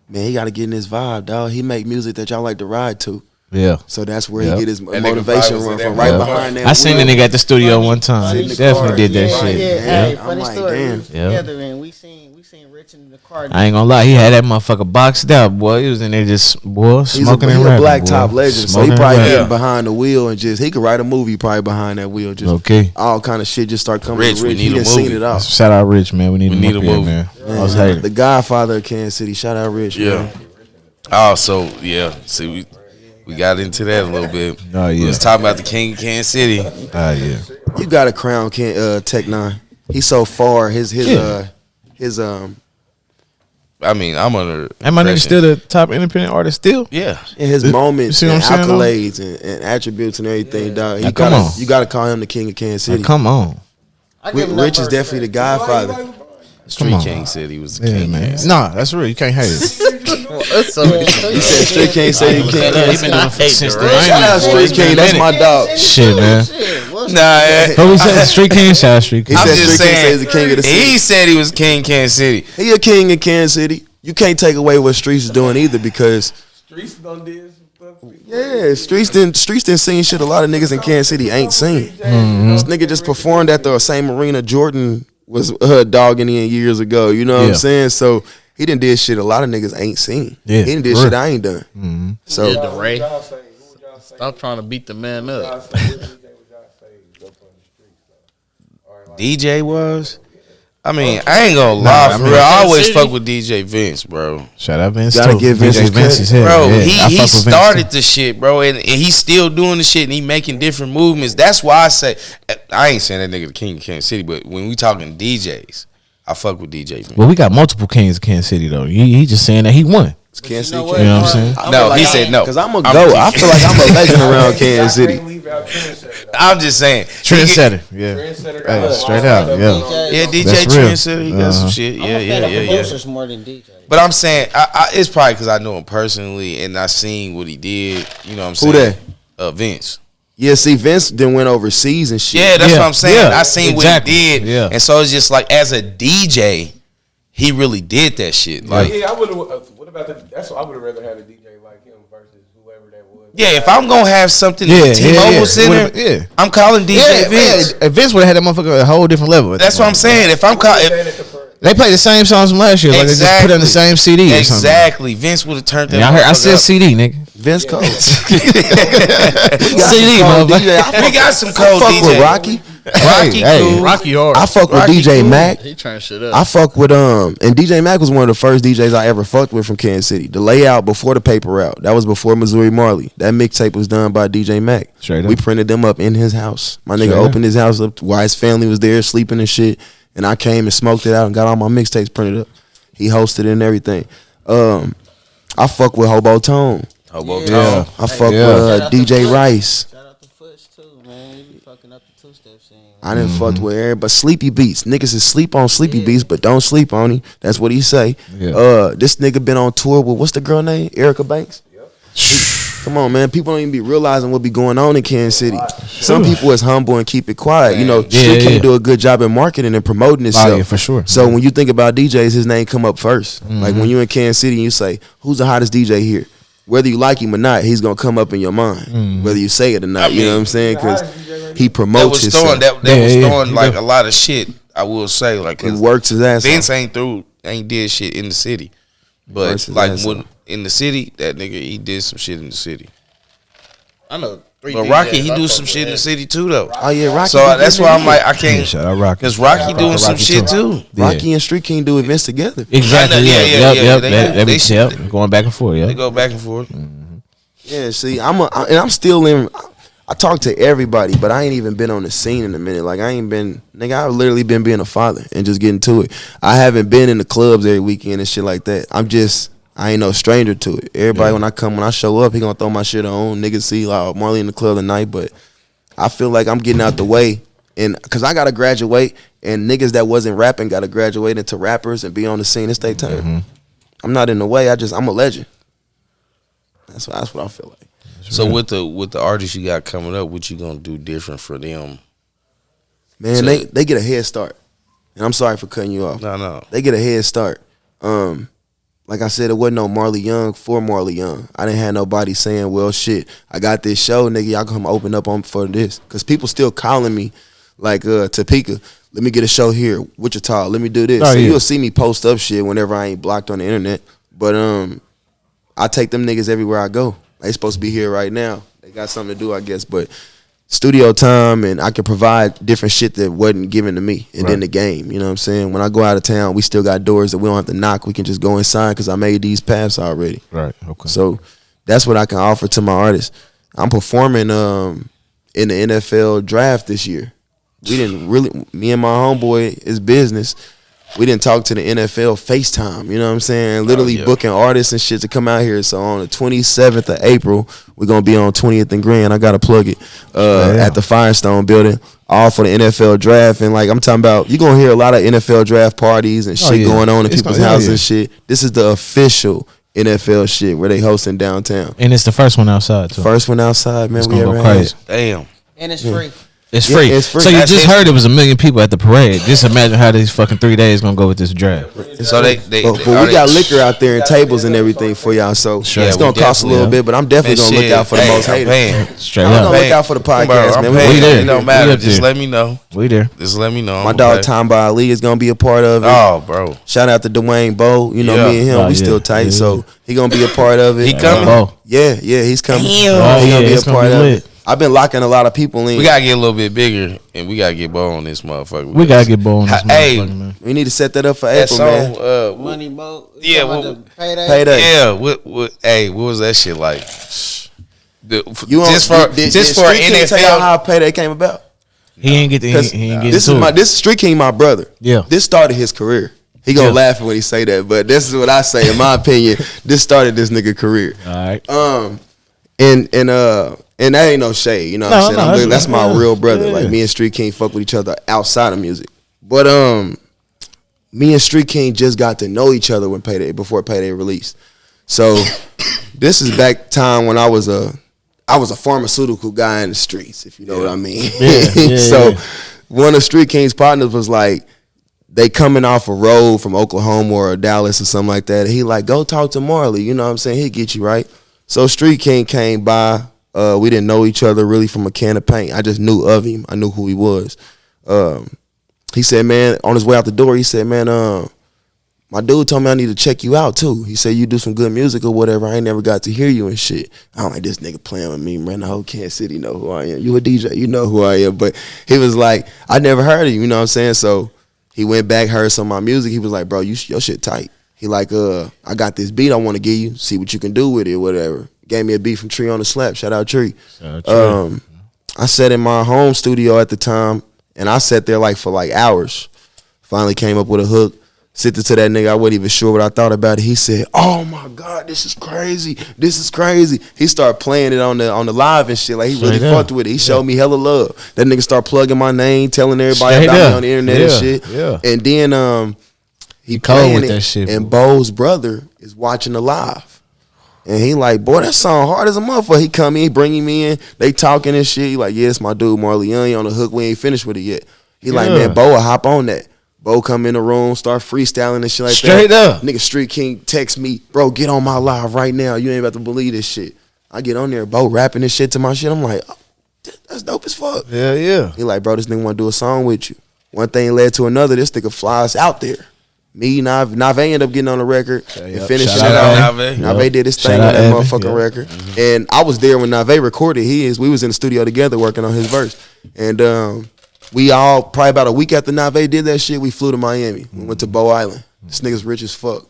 man, he gotta get in this vibe, dog. He make music that y'all like to ride to. Yeah. So that's where Yep. he get his nigga motivation probably was run in from that right motherfucker. behind that I seen the wheel. nigga at the studio one time. In the Definitely car. did that Yeah, shit. yeah. Yeah. Hey, I'm funny like, story. damn. We was Yeah. together and we seen Rich in the car. I ain't gonna lie, he had that motherfucker boxed out, boy. He was in there just, boy, He's smoking and a rapping. black boy. top legend, so he Smoking probably and getting rapping. behind the wheel and just he could write a movie probably behind that wheel. Just Okay. all kind of shit just start coming. Rich, to we Rich. need He a done seen movie. it all. Shout out Rich, man. We need We him need up a here, movie. man. I Man, was hating. the Godfather of Kansas City. Shout out Rich. Yeah. man. Oh, so yeah. See, we got into that a little bit. Oh, We yeah. was talking about the King of Kansas City. Ah, yeah. You got to crown Tech Nine. He's so far. His I mean, I'm under. And my nigga impression- still the top independent artist still? Yeah. in his You moments see and what I'm saying, accolades and attributes and everything. Dog. Now, come on. You gotta call him the King of Kansas City. Like, come on. I give him that Rich is first definitely the respect. Godfather. Street on. King said he was the Yeah, king. man. Nah, that's real. You can't hate it. That's so He said Street King say he can't. He been doing it since the Shout out 90s. Street King. That's my dog. Shit, man. What's Nah, yeah. Who we said? Street King? Shout out Street King. He I'm said just Street King saying, say he's the king of the city. He said he was King Kansas City. He a king in Kansas City. You can't take away what Streets is doing either because Streets done did some stuff. yeah, Streets didn't seen shit a lot of niggas in Kansas City ain't seen. Mm-hmm. This nigga just performed at the same arena Jordan was dogging in years ago. You know what Yeah. I'm saying? So he done did shit a lot of niggas ain't seen. Yeah, He done did for shit real. I ain't done. Mm-hmm. So Yeah, the Ray. Who y'all say? Who would y'all say? Stop trying to beat the man up. Y'all say, what do you think would y'all say is up on the streets though? Or like, DJ was. I mean, I ain't gonna lie, I for mean, real. I Kansas always City. fuck with DJ Vince, bro. Shout out Vince. Gotta too. give Vince DJ his Vince credit. his head. Bro, yeah. I he fuck with Vince, started too. the shit, bro, and he's still doing the shit, and he making different movements. That's why I say, I ain't saying that nigga the king of Kansas City, but when we talking DJs, I fuck with DJ Vince. Well, we got multiple kings of Kansas City though. He just saying that he won. Kansas You know City. what? You know what I'm saying? No, he said no. Because I'm a go. I feel like I'm a legend around Kansas City. I can't leave out Trendsetter. I'm just saying. Trendsetter. Yeah. Trendsetter Hey, got straight all out. the Yeah. DJ. Yeah, DJ That's real. Trendsetter, he got some shit. I'm Yeah, a fan of yeah. producers more than DJ. But I'm saying, it's probably because I know him personally and I seen what he did. You know what I'm saying? Who that? Vince. Yeah, see, Vince then went overseas and shit. Yeah, that's Yeah, what I'm saying. yeah, I seen exactly. what he did. Yeah. And so it's just like, as a DJ, he really did that shit. Like, Yeah, I would have. What about that's what I would have rather had a DJ like him versus whoever that was. yeah, if I'm going to have something Yeah, at T-Mobile yeah. Center, Yeah. I'm calling DJ Vince. Yeah, Vince would have had that motherfucker at a whole different level. That's what I'm saying. If I'm calling... They played the same songs from last year. Like they just put it on the same CD or something. Exactly. Vince would have turned that. Yeah, I said up. CD, nigga. Vince Cole. CD, motherfucker. We got some I cold fuck DJ. with Rocky. Rocky Hey, cool. Rocky hard. I fuck with Rocky DJ cool. Mac. He trying shit up. I fuck with and DJ Mac was one of the first DJs I ever fucked with from Kansas City. The layout before the paper route. That was before Missouri Marley. That mixtape was done by DJ Mac. Straight up. We printed them up in his house. My nigga Straight up. opened his house up while his family was there sleeping and shit. And I came and smoked it out and got all my mixtapes printed up. He hosted it and everything. I fuck with Hobo Tone. Hobo Yeah. Tone. I fuck Yeah. with DJ Rice. Shout out to Fudge too, man. You be fucking up the two-step scene. I didn't fuck with everybody, but Sleepy Beats. Niggas is sleep on Sleepy Beats, but don't sleep on him. That's what he say. Yeah. This nigga been on tour with, what's the girl name? Erica Banks? Come on, man. People don't even be realizing what be going on in Kansas City. Some people is humble and keep it quiet. You know, Shit can't do a good job in marketing and promoting itself. Oh, yeah, for sure. So when you think about DJs, his name come up first. Like when you in Kansas City and you say, who's the hottest DJ here? Whether you like him or not, he's gonna come up in your mind. Whether you say it or not, you know what I'm saying? Because he That promotes was himself. throwing that was throwing like a lot of shit. I will say, like, He 'cause works his ass Vince off. ain't did shit in the city, but Works his like ass when off. in the city, that nigga he did some shit in the city. I know 3 But DJs Rocky he I do fuck some with shit in the that. city too though. Oh yeah, Rocky. So be that's getting why it I'm like in. I can't Shout out Rocky. because Rocky doing some Rocky shit too. too. Rocky and Street King do events together. Exactly. I know, Yeah. yeah, Yep. yeah. That be They- yep. Going back and forth. They Yeah. go back and forth. Yeah, see, I'm still in. I talk to everybody, but I ain't even been on the scene in a minute. Like I ain't been, nigga. I've literally been being a father and just getting to it. I haven't been in the clubs every weekend and shit like that. I ain't no stranger to it. Everybody when I show up, he gonna throw my shit on. Niggas see like Marley in the club tonight, but I feel like I'm getting out the way, and cause I gotta graduate, and niggas that wasn't rapping gotta graduate into rappers and be on the scene. It's their turn. I'm not in the way. I'm a legend. That's what I feel like. So with the artists you got coming up, what you gonna do different for them? Man, So- they get a head start. And I'm sorry for cutting you off. No. They get a head start. Like I said, it wasn't no Marley Young for Marley Young. I didn't have nobody saying, well, shit, I got this show, nigga, y'all come open up on for this. Because people still calling me, like, Topeka, let me get a show here. Wichita, let me do this. Oh, So yeah. you'll see me post up shit whenever I ain't blocked on the internet. But I take them niggas everywhere I go. They supposed to be here right now. They got something to do, I guess. But studio time, and I can provide different shit that wasn't given to me. And then the game, you know what I'm saying? When I go out of town, we still got doors that we don't have to knock. We can just go inside because I made these paths already. Right. Okay. So that's what I can offer to my artists. I'm performing in the NFL draft this year. We didn't really, me and my homeboy, is business. We didn't talk to the NFL FaceTime, you know what I'm saying? Literally booking artists and shit to come out here. So on the 27th of April, we're going to be on 20th and Grand. I got to plug it at the Firestone building, all for the NFL draft. And like I'm talking about, you're going to hear a lot of NFL draft parties and shit going on in people's houses and shit. This is the official NFL shit where they hosting downtown. And it's the first one outside too. First one outside, man. It's We gonna ever go had. crazy. Damn. And it's free. It's Yeah, free. it's free. So you That's just it. heard it was 1 million people at the parade. Just imagine how these fucking 3 days gonna go with this draft. So they But we got liquor out there and tables and everything for y'all. So it's we gonna cost a little definitely- bit, but I'm definitely gonna look out for the most haters. Straight I'm up. gonna look out for the podcast, I'm man. paying. We there. It don't We matter. up Just there. let me know. We there. Just let me know. My I'm dog okay. Tom by Ali is gonna be a part of it. Oh, bro. Shout out to Dwayne Bowe. You know Yeah. me and him, Oh, we yeah. still tight. Yeah. So he gonna be a part of it. He coming? Oh, Yeah, he's coming. Damn. He Oh, gonna yeah, be a it's gonna part be of lit. it. I've been locking a lot of people in. We gotta get a little bit bigger, and we gotta get Bo on this motherfucker. we gotta get Bo on this Hey, motherfucker, man. We need to set that up for that April, song. man. Money boat. Yeah, Payday. Payday. Yeah. What was that shit like? You Just on, for did just for Street King tell y'all NFL. how Payday came about? He ain't get the, Because he ain't get this into is it. this is Street King, my brother. Yeah. This started his career. He gonna laugh when he say that, but this is what I say. In my opinion, this started this nigga career. All right. And that ain't no shade. You know what I'm saying? That's my real brother. Yeah. Like me and Street King fuck with each other outside of music. But me and Street King just got to know each other before Payday released. So this is back time when I was a pharmaceutical guy in the streets, if you know what I mean. So one of Street King's partners was like, they coming off a road from Oklahoma or Dallas or something like that. He like, go talk to Marley. You know what I'm saying? He'll get you right. So Street King came by. We didn't know each other really from a can of paint. I just knew of him. I knew who he was. He said, man, on his way out the door, he said, man, my dude told me I need to check you out too. He said, you do some good music or whatever. I ain't never got to hear you and shit. I'm like, this nigga playing with me, man. The whole Kansas City know who I am. You a DJ, you know who I am. But he was like, I never heard of you, you know what I'm saying? So he went back, heard some of my music. He was like, bro, your shit tight. He like, I got this beat I want to give you. See what you can do with it, whatever. Gave me a beat from Tree on the Slap. Shout out Tree. I sat in my home studio at the time, and I sat there for hours. Finally came up with a hook. Sent it to that nigga. I wasn't even sure what I thought about it. He said, oh my God, this is crazy. This is crazy. He started playing it on the live and shit. Like he really fucked with it. He showed me hella love. That nigga started plugging my name, telling everybody about me on the internet and shit. Yeah. And then he cold with it, that shit. And Bo's brother is watching the live. And he like, boy, that song hard as a motherfucker. He come in, bringing me in. They talking and shit. He like, yeah, it's my dude Marley Young. He on the hook. We ain't finished with it yet. He like, man, Bo will hop on that. Bo come in the room, start freestyling and shit like Straight that. up. Nigga Street King text me, bro, get on my live right now. You ain't about to believe this shit. I get on there, Bo rapping this shit to my shit. I'm like, oh, that's dope as fuck. Yeah. He like, bro, this nigga want to do a song with you. One thing led to another. This nigga flies out there. Me, Nave ended up getting on the record and finishing it out. Nave did his thing on that motherfucking record. Mm-hmm. And I was there when Nave recorded his. We was in the studio together working on his verse. And we all, probably about a week after Nave did that shit, we flew to Miami. We went to Bow Island. This nigga's rich as fuck.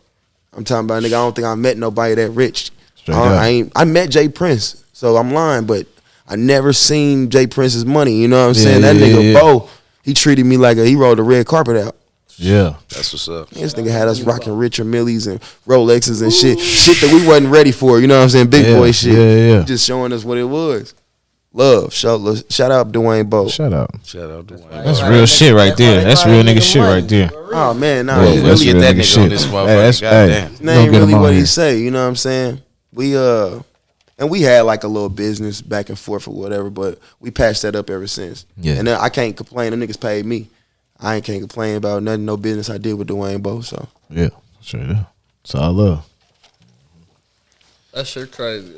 I'm talking about, nigga, I don't think I met nobody that rich. I met Jay Prince, so I'm lying, but I never seen Jay Prince's money. You know what I'm saying? That nigga Bo, he treated me like he rolled the red carpet out. Yeah. That's what's up. This nigga had us rocking Richard Millies and Rolexes and shit. Shit that we wasn't ready for, you know what I'm saying? Big boy shit. Yeah. Just showing us what it was. Love. Shout out Dwayne Bowe. Shout out Dwayne. That's real shit right there. That's real nigga shit right there. Oh man, nah, Yeah, he that's really Get that nigga nigga shit. on this motherfucker. Goddamn. his name Don't get really him on what he here. say, you know what I'm saying? We and we had like a little business back and forth or whatever, but we patched that up ever since. Yeah. And I can't complain. The niggas paid me. I can't complain about nothing, no business I did with Dwayne Bowe. So Yeah, straight up. It's all love. That shit crazy.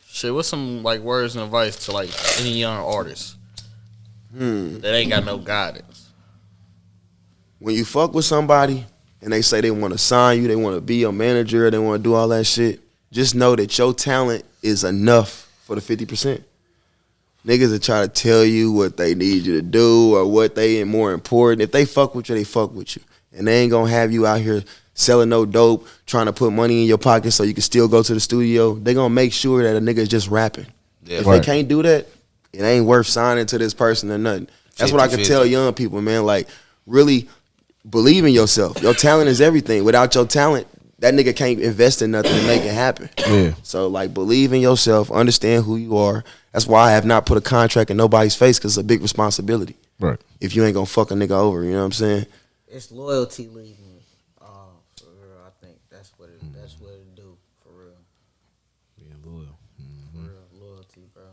Shit, what's some like words and advice to like any young artists that ain't got no guidance? when you fuck with somebody and they say they want to sign you, they want to be your manager, they want to do all that shit, just know that your talent is enough for the 50%. Niggas that try to tell you what they need you to do or what they ain't more important. If they fuck with you, they fuck with you. And they ain't gonna have you out here selling no dope, trying to put money in your pocket so you can still go to the studio. They gonna make sure that a nigga is just rapping. Yeah, if right. they can't do that, it ain't worth signing to this person or nothing. That's what I can 50-50. tell young people, man. Like, really believe in yourself. Your talent is everything. Without your talent, that nigga can't invest in nothing to make it happen. Yeah. So, like, believe in yourself. Understand who you are. That's why I have not put a contract in nobody's face, because it's a big responsibility. Right. If you ain't gonna fuck a nigga over, you know what I'm saying? It's loyalty leading. For real, I think that's what it do. For real. Being loyal. For real, loyalty, bro.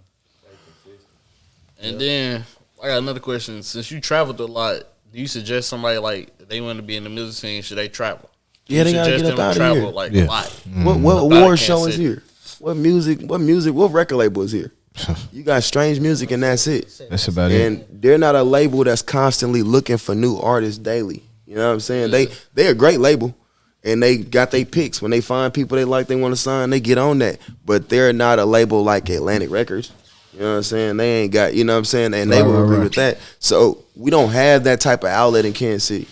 And then I got another question. Since you traveled a lot, do you suggest somebody like they want to be in the music scene? Should they travel? Do Yeah, you they gotta suggest get up them out to of travel here. like Yeah. a lot? What Up award out of show Kansas is City. here? What record label is here? You got strange music and that's it. That's about it. And they're not a label that's constantly looking for new artists daily. You know what I'm saying? They a great label, and they got their picks. When they find people they like, they want to sign, they get on that. But they're not a label like Atlantic Records. You know what I'm saying? They ain't got, you know what I'm saying? And they will agree with that. So we don't have that type of outlet in Kansas City.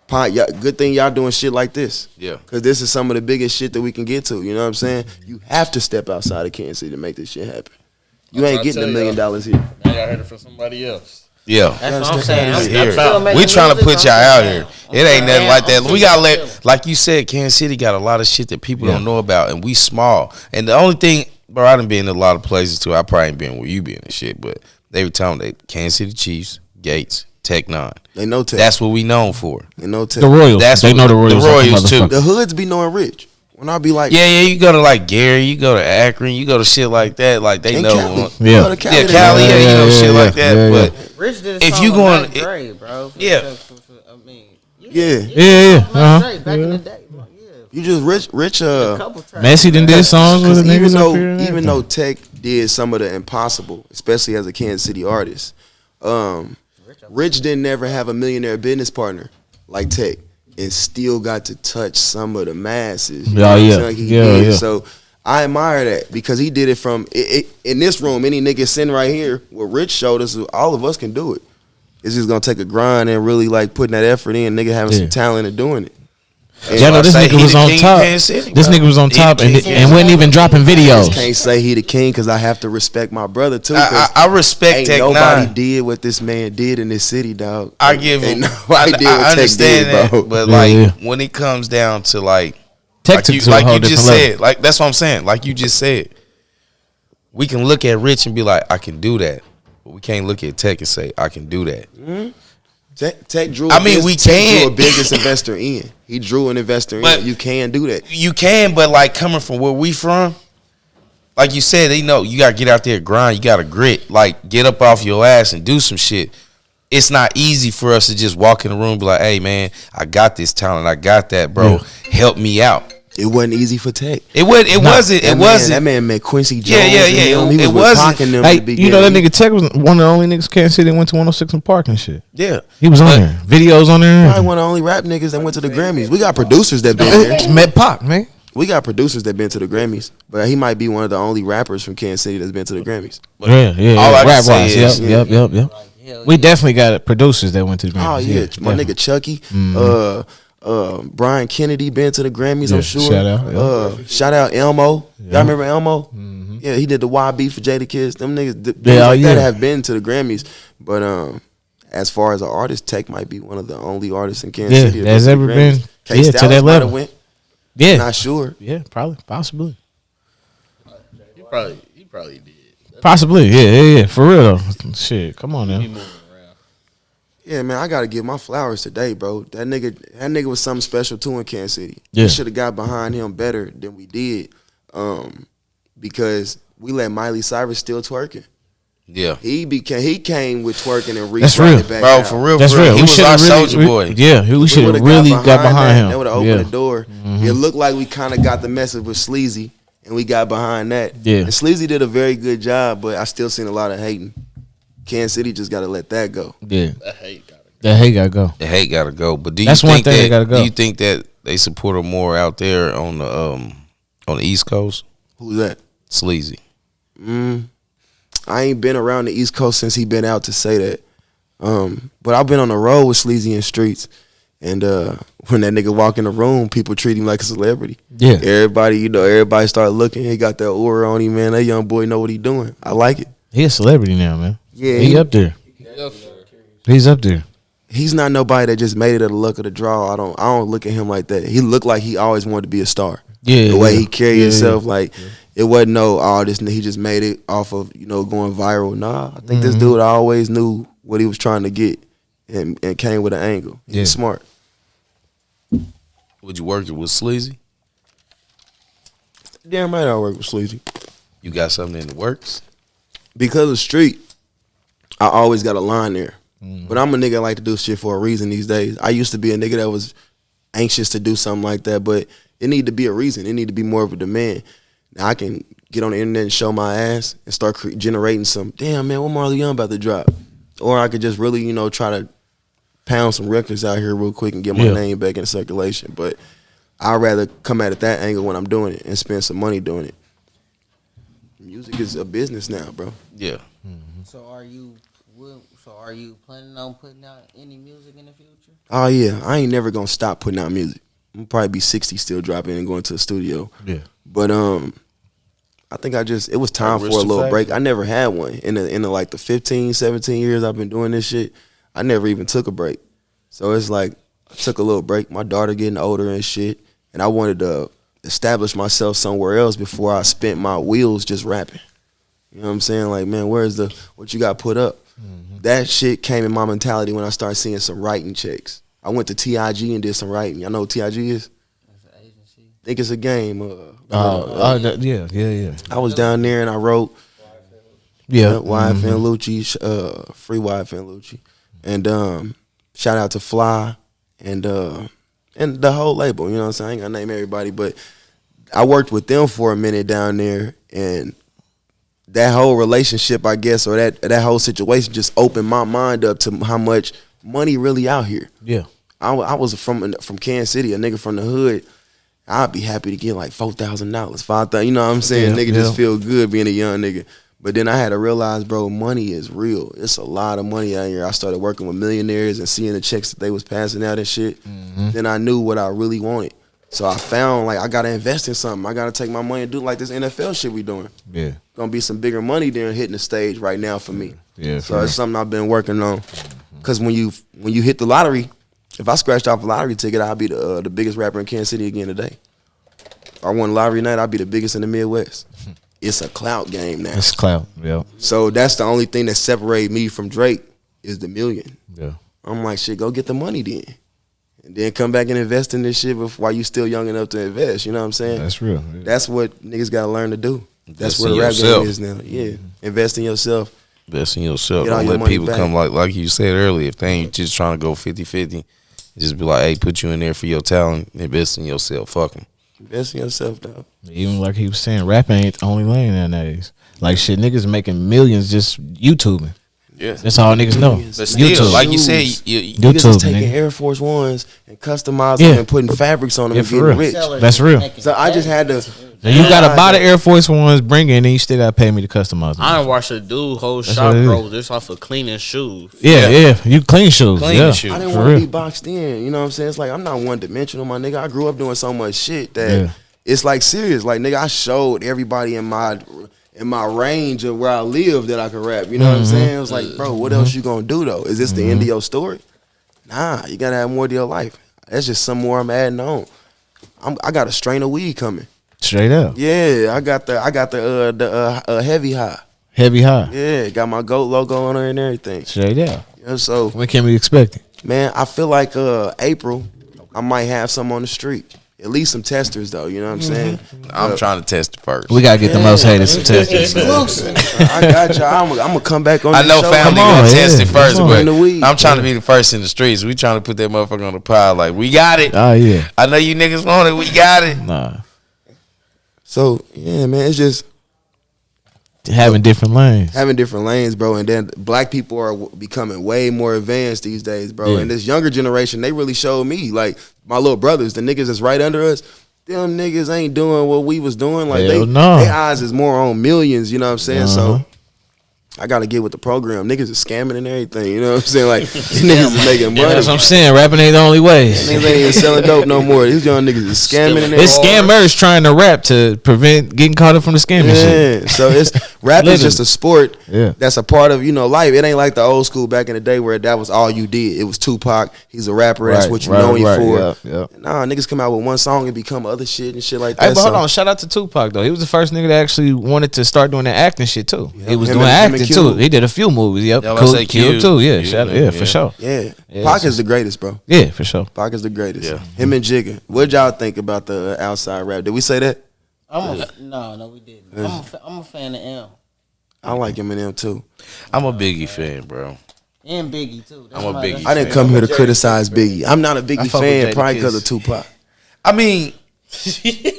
Good thing y'all doing shit like this. Yeah. Because this is some of the biggest shit that we can get to. You know what I'm saying? You have to step outside of Kansas City to make this shit happen. You ain't getting $1 million here. Now y'all heard it from somebody else. Yeah. That's what I'm saying. It's I'm here. still making We trying to music, put y'all I'm out still here. down. It ain't nothing Man, like I'm that. We still gotta chilling. let, like you said, Kansas City got a lot of shit that people Yeah. don't know about, and we small. And the only thing, bro, I done been in a lot of places too. I probably ain't been where you been and shit, but they were telling me Kansas City Chiefs, Gates, Tech 9. They know Tech. That's what we known for. They know Tech. The Royals. That's They what- know the Royals. the like a Royals, too. motherfucker. The hoods be knowing Rich. When I be like, Yeah, you go to like Gary, you go to Akron, you go to shit like that. Like they in know. Cali. Yeah. You go to Cali, Yeah, they Cali, know. yeah, you know, Yeah, shit yeah, like that. yeah, But Rich did a If song you with going- Mac Dre, bro. Yeah. I mean, Yeah. Yeah. Mac Uh-huh. Dre back in the day. Like, yeah. You just Rich. A couple tracks. Messi done did songs with Because the even niggas though up here. and even everything. though Tech did some of the impossible, especially as a Kansas City artist, Rich didn't never have a millionaire business partner like Tech, and still got to touch some of the masses. You know what I'm saying? Like he did. Yeah. So I admire that because he did it from in this room. Any nigga sitting right here, what Rich showed us, all of us can do it. It's just gonna take a grind and really like putting that effort in. Nigga having Yeah. some talent and doing it. And Yeah, no, this I say nigga he was the on king top. of Kansas City, This bro. nigga was on He top the and king. and wasn't even dropping videos. Can't say he the king because I have to respect my brother too. 'cause I respect ain't Tech nobody 9. did what this man did in this city, dog. I give Ain't him. nobody did what I Tech understand did, that, bro. but Yeah, like yeah. when it comes down to like Tech took you, it to a like whole you just different level. said, like that's what I'm saying. Like you just said, we can look at Rich and be like, I can do that, but we can't look at Tech and say I can do that. Tech drew. I mean, we Tech can. drew a business investor in. He drew an investor But- in. You can do that. You can, but like coming from where we from, like you said, they know you gotta get out there and grind. You gotta grit, like get up off your ass and do some shit. It's not easy for us to just walk in the room and be like, hey man, I got this talent, I got that, bro. Help me out. It wasn't easy for Tech. It wasn't. That man met Quincy Jones. Yeah, yeah, and yeah. them. He It was wasn't. rocking them Hey, in the you know that beginning. nigga Tech was one of the only niggas Kansas City that went to 106 and Park and shit. Yeah. He was on But- there. Videos on there. Probably one of the only rap niggas that went to the Grammys. We got producers that been there. Just met Pac, man. We got producers that been to the Grammys, but he might be one of the only rappers from Kansas City that's been to the Grammys. Yeah. All I can Rap say wise, is- yep. Hell We yeah. definitely got producers that went to the Oh Grammys. yeah, my definitely. nigga Chucky, Brian Kennedy been to the Grammys. Yeah, I'm sure. shout out, yeah. Shout out Elmo. Yeah. Y'all remember Elmo? Yeah, he did the YB for Jada Kids. Them niggas, dudes Yeah, like yeah. that have been to the Grammys. But as far as an artist, Tech might be one of the only artists in Kansas Yeah, City that's been to ever the Grammys. been- K yeah, to Styles that might have level. went. Yeah. Not sure. Yeah, probably. Possibly. He probably did. Possibly. Yeah. For real though. Shit. Come on now. He moving around. Yeah, man, I gotta give my flowers today, bro. That nigga was something special too in Kansas City. Yeah. We should have got behind him better than we did, because we let Miley Cyrus still twerking. Yeah. He came with twerking and That's re-brought real. it back Bro, out. for real, That's for real. real. He was our soldier boy. Yeah, we should have would've really got behind him. That would have opened Yeah. Mm-hmm. the door. It looked like we kind of got the message with Sleazy, and we got behind that. Yeah. And Sleazy did a very good job, but I still seen a lot of hating. Kansas City just got to let that go. Yeah. That hate got it. That hate gotta go. The hate gotta go. But do you That's think one thing that, that gotta go. Do you think that they support her more out there on the East Coast? Who's that? Sleazy. I ain't been around the East Coast since he been out to say that. But I've been on the road with Sleazy in streets. And when that nigga walk in the room, people treat him like a celebrity. Yeah. Everybody start looking. He got that aura on him, man. That young boy know what he doing. I like it. He a celebrity now, man. Yeah, He up there. He's up there. He's not nobody that just made it at the luck of the draw. I don't look at him like that. He looked like he always wanted to be a star. Yeah. The way yeah. he carried Yeah, himself, like it wasn't this he just made it off of, going viral. Nah, I think this dude always knew what he was trying to get and came with an angle. He's Yeah. smart. Would you work it with Sleazy? Damn right I work with Sleazy. You got something in the works? Because of street, I always got a line there. But I'm a nigga that like to do shit for a reason these days. I used to be a nigga that was anxious to do something like that, but it need to be a reason. It need to be more of a demand. Now I can get on the internet and show my ass and start generating some, damn man, what Marley Young about to drop? Or I could just really, try to pound some records out here real quick and get my Yeah. name back in circulation. But I'd rather come at it that angle when I'm doing it and spend some money doing it. Music is a business now, bro. Yeah. So are you planning on putting out any music in the future? Oh yeah, I ain't never gonna stop putting out music. I'm probably be 60 still dropping and going to the studio. Yeah. But I think it was time for a Arista little Factory. break. I never had one in the like the 15, 17 years I've been doing this shit. I never even took a break. So it's like I took a little break. My daughter getting older and shit, and I wanted to establish myself somewhere else before I spent my wheels just rapping. You know what I'm saying? Like, man, where's what you got put up? That shit came in my mentality when I started seeing some writing checks. I went to TIG and did some writing. Y'all know what TIG is? I think it's a game. Yeah. I was down there and I wrote YFN Lucci, free YFN Lucci, and shout out to Fly and the whole label. You know what I'm saying? I ain't gonna name everybody, but I worked with them for a minute down there, and that whole relationship, I guess, or that whole situation just opened my mind up to how much money really out here. Yeah. I was from Kansas City, a nigga from the hood. I'd be happy to get like $4,000, $5,000. You know what I'm saying? Nigga just feel good being a young nigga. But then I had to realize, bro, money is real. It's a lot of money out here. I started working with millionaires and seeing the checks that they was passing out and shit. Then I knew what I really wanted. So I found like I gotta invest in something. I gotta take my money and do like this NFL shit we doing. Yeah. Gonna be some bigger money than hitting the stage right now for me. Yeah. So it's something I've been working on. Cause when you hit the lottery, if I scratched off a lottery ticket, I'll be the biggest rapper in Kansas City again today. If I won lottery night, I'll be the biggest in the Midwest. It's a clout game now. It's clout. Yeah. So that's the only thing that separates me from Drake is the million. Yeah. I'm like, shit, go get the money then. And then come back and invest in this shit while you still young enough to invest. You know what I'm saying? That's real. Yeah. That's what niggas gotta learn to do. That's Invest where in the rap yourself. game is now. Yeah. Invest in yourself. Invest in yourself. Get all Don't your let money people back. come like you said earlier. If they ain't just trying to go 50-50, just be like, hey, put you in there for your talent. Invest in yourself. Fuck them. Invest in yourself, dog. Even like he was saying, rapping ain't the only lane nowadays. Like shit, niggas making millions just YouTubing. Yeah. That's all niggas know. Millions. But still, YouTube. like you said, Niggas is YouTube, taking nigga. Air Force Ones and customizing Yeah. them and putting fabrics on them Yeah, and for getting real. rich. That's real. So I just had to. And you gotta buy the Air Force Ones, bring it, and then you still gotta pay me to customize them. I done watched a dude whole That's shop what it is. grow just off of cleaning shoes. Yeah. You clean shoes. Clean yeah. shoes. I didn't For want to real. be boxed in. You know what I'm saying? It's like I'm not one dimensional, my nigga. I grew up doing so much shit that Yeah. it's like serious. Like nigga, I showed everybody in my range of where I live that I could rap. You know what I'm saying? It was like, bro, what else you gonna do though? Is this the end of your story? Nah, you gotta have more to your life. That's just some more I'm adding on. I got a strain of weed coming. Straight up. Yeah, I got the heavy high. Heavy high. Yeah, got my GOAT logo on there and everything. Straight up. Yeah, so When can we expect it? man, I feel like April, I might have some on the street. At least some testers though, you know what I'm saying? I'm trying to test it first. We gotta get the most hated some testers. I got you. I'm gonna come back on I the know show. family Come on, gonna test yeah. it first, Come on. but In the weed. I'm trying to be the first in the streets. We trying to put that motherfucker on the pile. Like, we got it. Oh yeah. I know you niggas want it. We got it. Nah. So yeah, man, it's just Having different lanes. having different lanes, bro. And then black people are becoming way more advanced these days, bro. Yeah. And this younger generation, they really showed me, like my little brothers, the niggas that's right under us. Them niggas ain't doing what we was doing. Like Hell no. their eyes is more on millions. You know what I'm saying? Uh-huh. So I gotta get with the program. Niggas is scamming and everything. You know what I'm saying? Like these niggas is making money. That's what I'm saying. Rapping ain't the only way. Niggas ain't even selling dope no more. These young niggas is scamming and It's scammers trying to rap to prevent getting caught up from the scamming shit. Yeah, so it's rap is just a sport Yeah. that's a part of life. It ain't like the old school back in the day where that was all you did. It was Tupac. He's a rapper. That's what you know him for. Yeah. Nah, niggas come out with one song and become other shit and shit like that. Hey, but hold So, on. Shout out to Tupac though. He was the first nigga that actually wanted to start doing that acting shit too. He was Him doing and acting Q. too. He did a few movies. Yep. Yeah, I was Cool, say Q Q. too. Yeah. Yeah, For yeah. sure. Yeah, Yeah, Pac so- is the greatest, bro. Yeah, for sure. Pac is the greatest. Yeah. Him and Jigga. What y'all think about the outside rap? Did we say that? No, we didn't. I'm a fan of M I like Eminem too. I'm a Biggie fan, bro. and Biggie too. I'm a Biggie I didn't come here to criticize Biggie. I'm not a Biggie fuck with fan, Jada probably Kiss. because of Tupac. I mean,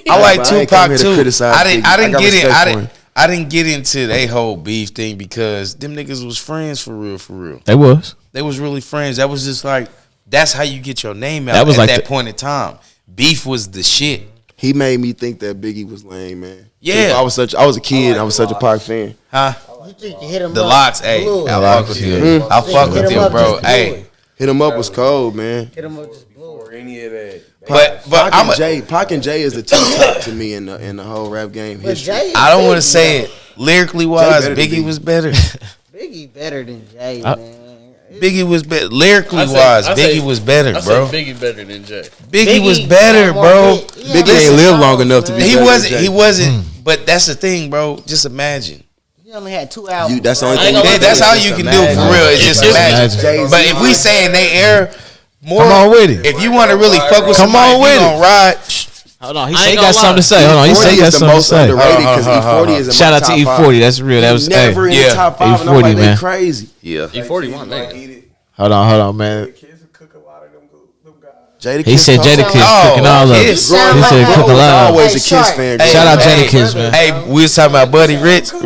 I like but I ain't come Tupac here to too. criticize I didn't Biggie. I got get it. respect for him. I didn't get into they whole beef thing because them niggas was friends for real. They was. They was really friends. That was just like, that's how you get your name out That was at like that the- point in time. Beef was the shit. He made me think that Biggie was lame, man. Yeah. I was a kid. I was such a Pac fan. Huh? You think you hit him The up? locks, hey. Blue. I fuck with you. I fuck Hit with him you, up, bro. just blew Hey. it. Hit him up was cold, man. Hit him up, just blew it. or any of that. But Pac and Jay is the top to me in the whole rap game But history. Jay is I don't want to Biggie, say it lyrically wise. better than Biggie Biggie. was better. Biggie better than Jay, man. Biggie was better lyrically I say- wise. I say- Biggie was better, I bro. say Biggie better than Jay. Biggie was Biggie better, had more bro. hit- he had Biggie more ain't lived long songs, enough to be man. He better than wasn't. Jay. He wasn't. But that's the thing, bro. Just imagine. He only had 2 albums. That's the only right? thing. I ain't gonna you lie, can That's do how is you just can do it for imagine. real. It's just Just imagine. imagine. But if we say in they era, more, Come on with it. if you want to really fuck with Come somebody, on with you it. gonna ride. Hold on, he I say he ain't got gonna something to lie. say. Hold on, he say he E40 got is the something to most say. underrated because Hold on, E40 is in Shout my out to top five. E40. That's real. That was Never in Yeah. the top 5. And I'm E40, like, they man. crazy. Yeah. E41, man. Hold on, man. The kids will cook a lot of them guys. Jada He said Kiss Jada Cole. Kiss cooking all of it. He Kiss. Sound said like cook a that. lot of it. Always a Hey, Kiss Shark. fan. Hey, Shout out hey, Jadakiss, man. Hey, we was talking about Buddy Richard.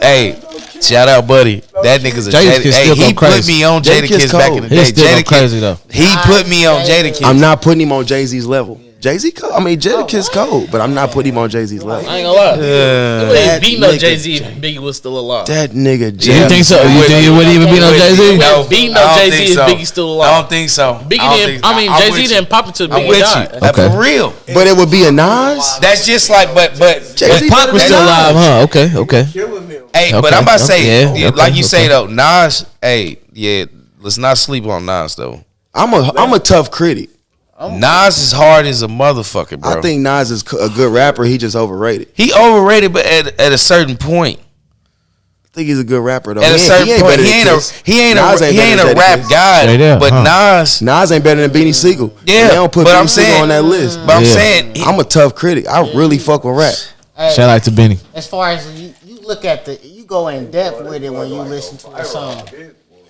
Hey, shout out Buddy. That nigga's a Jadakiss Jada. still Hey, go he put crazy. me on Jadakiss Jadakiss back cold. in the He day. still go Jadakiss, crazy though. he put me on Jadakiss. I'm not putting him on Jay-Z's level. Jay-Z cold. I mean, Jada Kiss cold, but I'm not putting him on Jay-Z's level. I ain't gonna lie. Uh, He that beating up nigga Jay-Z if Biggie was still alive. That nigga You Jay. think so? You think you wouldn't even beat on Jay-Z? No, Beating I up don't Jay-Z think if so. Biggie still alive. I don't think so. Biggie don't didn't. think- I mean, I'm Jay-Z with you. didn't pop until I'm Biggie with died. you. Okay. For real. But it would be a Nas. That's just like, but Jay-Z Pac was better still than alive, Nas. huh? Okay. Killing them. hey, but Okay, I'm about to okay, say, yeah, like you okay, say okay. though, Nas. Hey, yeah, let's not sleep on Nas though. I'm a tough critic. Nas is hard as a motherfucker, bro. I think Nas is a good rapper. He just overrated. he overrated, but at a certain point. I think he's a good rapper though. At a certain point, better he than ain't Kiss. Nas a better than rap Kiss. guy. Straight up, But huh? Nas, Nas ain't better than Beanie Siegel. Yeah, They don't put but Beanie I'm Siegel saying- on that list. but I'm Yeah. saying, I'm a tough critic. I really fuck with rap. Hey, Shout out to Benny. as far as you look at you go in depth with it when you listen to a song.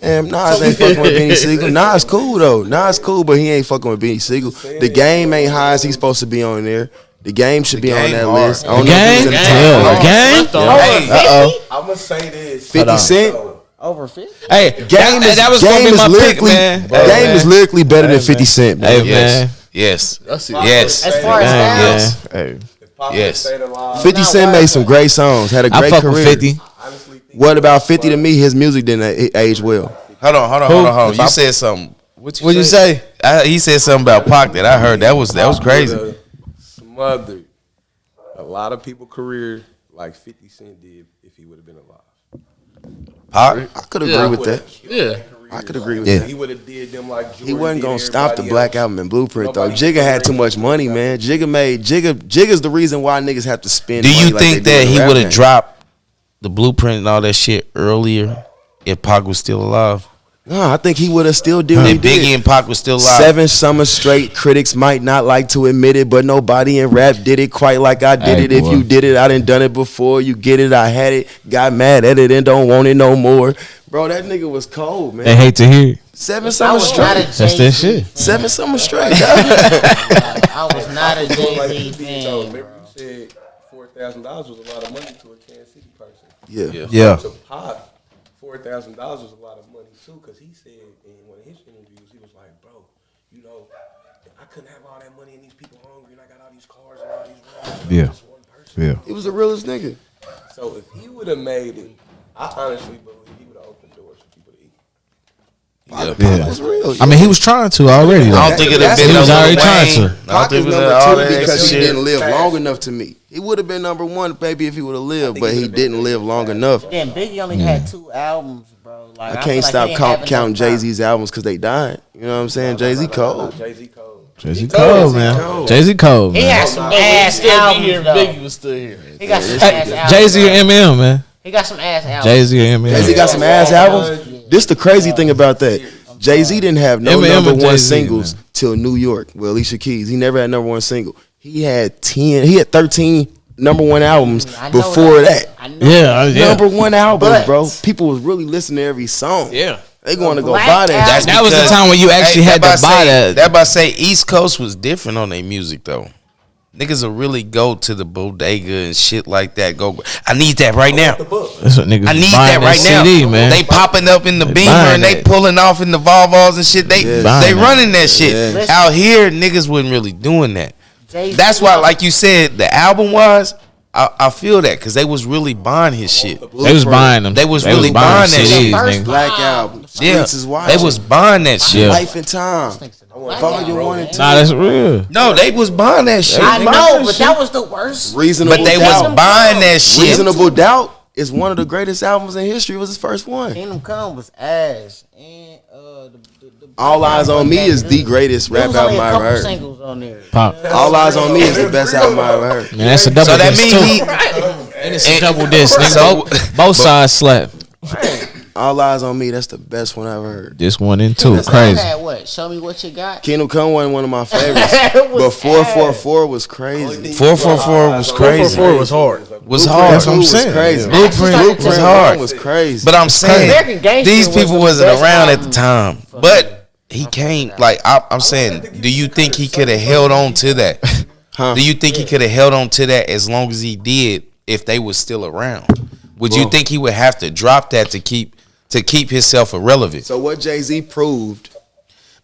And Nas ain't fucking with Beanie Siegel. Nas cool though. Nas cool, but he ain't fucking with Beanie Siegel. The game ain't high as he's supposed to be on there. The game should be on game that hard. list. I don't The know if game? he's in the top Yeah, five. the game? hey, I'm gonna say this. 50 Cent. Over 50? Hey, Game is, that was game gonna be is my pick, lyrically, man. Game is lyrically better than 50 Cent, man. Hey, yes, man. yes, That's it. yes, As far as Man, yes. yeah. Hey, If Pop Yes. stayed alive, 50 Cent made some great songs, had a I great fuck career. with 50. honestly, think What about 50 to me? His music didn't age well. Hold on. You said something. What'd you say? He said something about Pac that I heard. That was crazy. would've Smothered a lot of people' career like 50 Cent did if he would have been alive. Pac. I could agree with that. Yeah. I could agree with Yeah. that. He would have did them like Jordan He wasn't did gonna stop the everybody Black else. Album and Blueprint though. Nobody Jigga had too can much bring money, Black man. Jigga's the reason why niggas have to spend. Do money you like think they do that in the he rap would have game. dropped the Blueprint and all that shit earlier if Pac was still alive? No, I think he would have still did. what he If Biggie did. and Pac was still alive. 7 summers straight. Critics might not like to admit it, but nobody in rap did it quite like I did Hey, it. If boy. you did it, I done done it before. You get it, I had it. Got mad at it and don't want it no more. Bro, that nigga was cold, man. They hate to hear it. 7 I summers was not a straight. That's that Jay-Z shit. fan. 7 summers straight. I was not a Like Jay-Z you did, though. fan. Remember you said $4,000 was a lot of money to a Kansas City person. Yeah. Yeah. To Pop, $4,000 was a lot of money too, because he said in one of his interviews, he was like, "Bro, you know, I couldn't have all that money and these people hungry, and I got all these cars and all these rides. And Yeah. I'm just one person." Yeah. He was the realest nigga. So if he would have made it, I honestly believe he would have opened doors for people to eat. Yeah. That's real. I mean, he was trying to already. I Though. don't think it'd have That's- been he was no already Lil trying Wayne. to. I don't Pac think is it was number all 2 that because extra he shit. didn't live long enough to me. He would have been number 1, baby, if he would have lived, but he didn't live long enough. Then Biggie only had 2 albums, bro. Like, I feel can't like stop he didn't have counting enough time. Jay-Z's albums because they died. You know what I'm saying? Jay-Z cold. Jay-Z Cole. Jay-Z Cole, man. Jay-Z Cole, He man. had some He'd ass still be albums, here if though. Biggie was still here. He got some Hey, ass albums. Jay-Z or bro. Eminem, man. He got some ass albums. Jay-Z or Eminem. Jay-Z got some ass albums. This the crazy thing about that. Jay-Z didn't have no Eminem number and 1 Jay-Z, singles man. till New York with Alicia Keys. He never had number 1 single. He had 13 number 1 albums I know before that. I know Yeah, yeah. Number 1 albums, But- bro. People was really listening to every song. Yeah. They going to go Black buy that. album. That was the because- time when you actually had that to buy that. That about to say East Coast was different on their music though. Niggas will really go to the bodega and shit like that. I need that right now. That's what niggas I was need buying that right now. CD, man. They popping up in the They Beamer buying and they that. pulling off in the Volvos and shit. They Yeah. Buying that. running that shit. Yeah. Out here, niggas wasn't really doing that. Jay-Z That's why, like you said, the album was I feel that because they was really buying his shit. They was buying them. They was really buying that shit. nigga. Black Album. Yeah, Streets is watching. they was buying that shit. Life and Time. Volume 1 and 2. Nah, that's real. No, they was buying that shit. I know, but that was the worst. Reasonable But they Doubt. was buying that shit. Reasonable Doubt is one of the greatest albums in history. It was his first one. Kingdom Come was ass, and the All Eyes on Me is the greatest There rap was only album a I couple ever heard. singles on there. Pop. All Eyes on Me is the best album I ever heard. Man, that's a double So that disc mean too. he. And it's a double disc. Nigga. So Both sides slap. All Eyes on Me, that's the best one I ever heard. This one and two, Kingdom Come crazy. had what? Show me what you got. Kingdom Come wasn't one of my favorites, It was but 444 was crazy. 444 was crazy. 444 was hard. Was hard. That's what I'm Was saying. crazy. Blueprint was hard. was crazy. But I'm saying American Gangster these was people the wasn't best around at album the time. for But he came like I'm saying. Do you think he could have held on to that? Huh? Do you think he could have held on to that as long as he did if they was still around? Would you Well- think he would have to drop that to keep himself irrelevant? So what Jay-Z proved,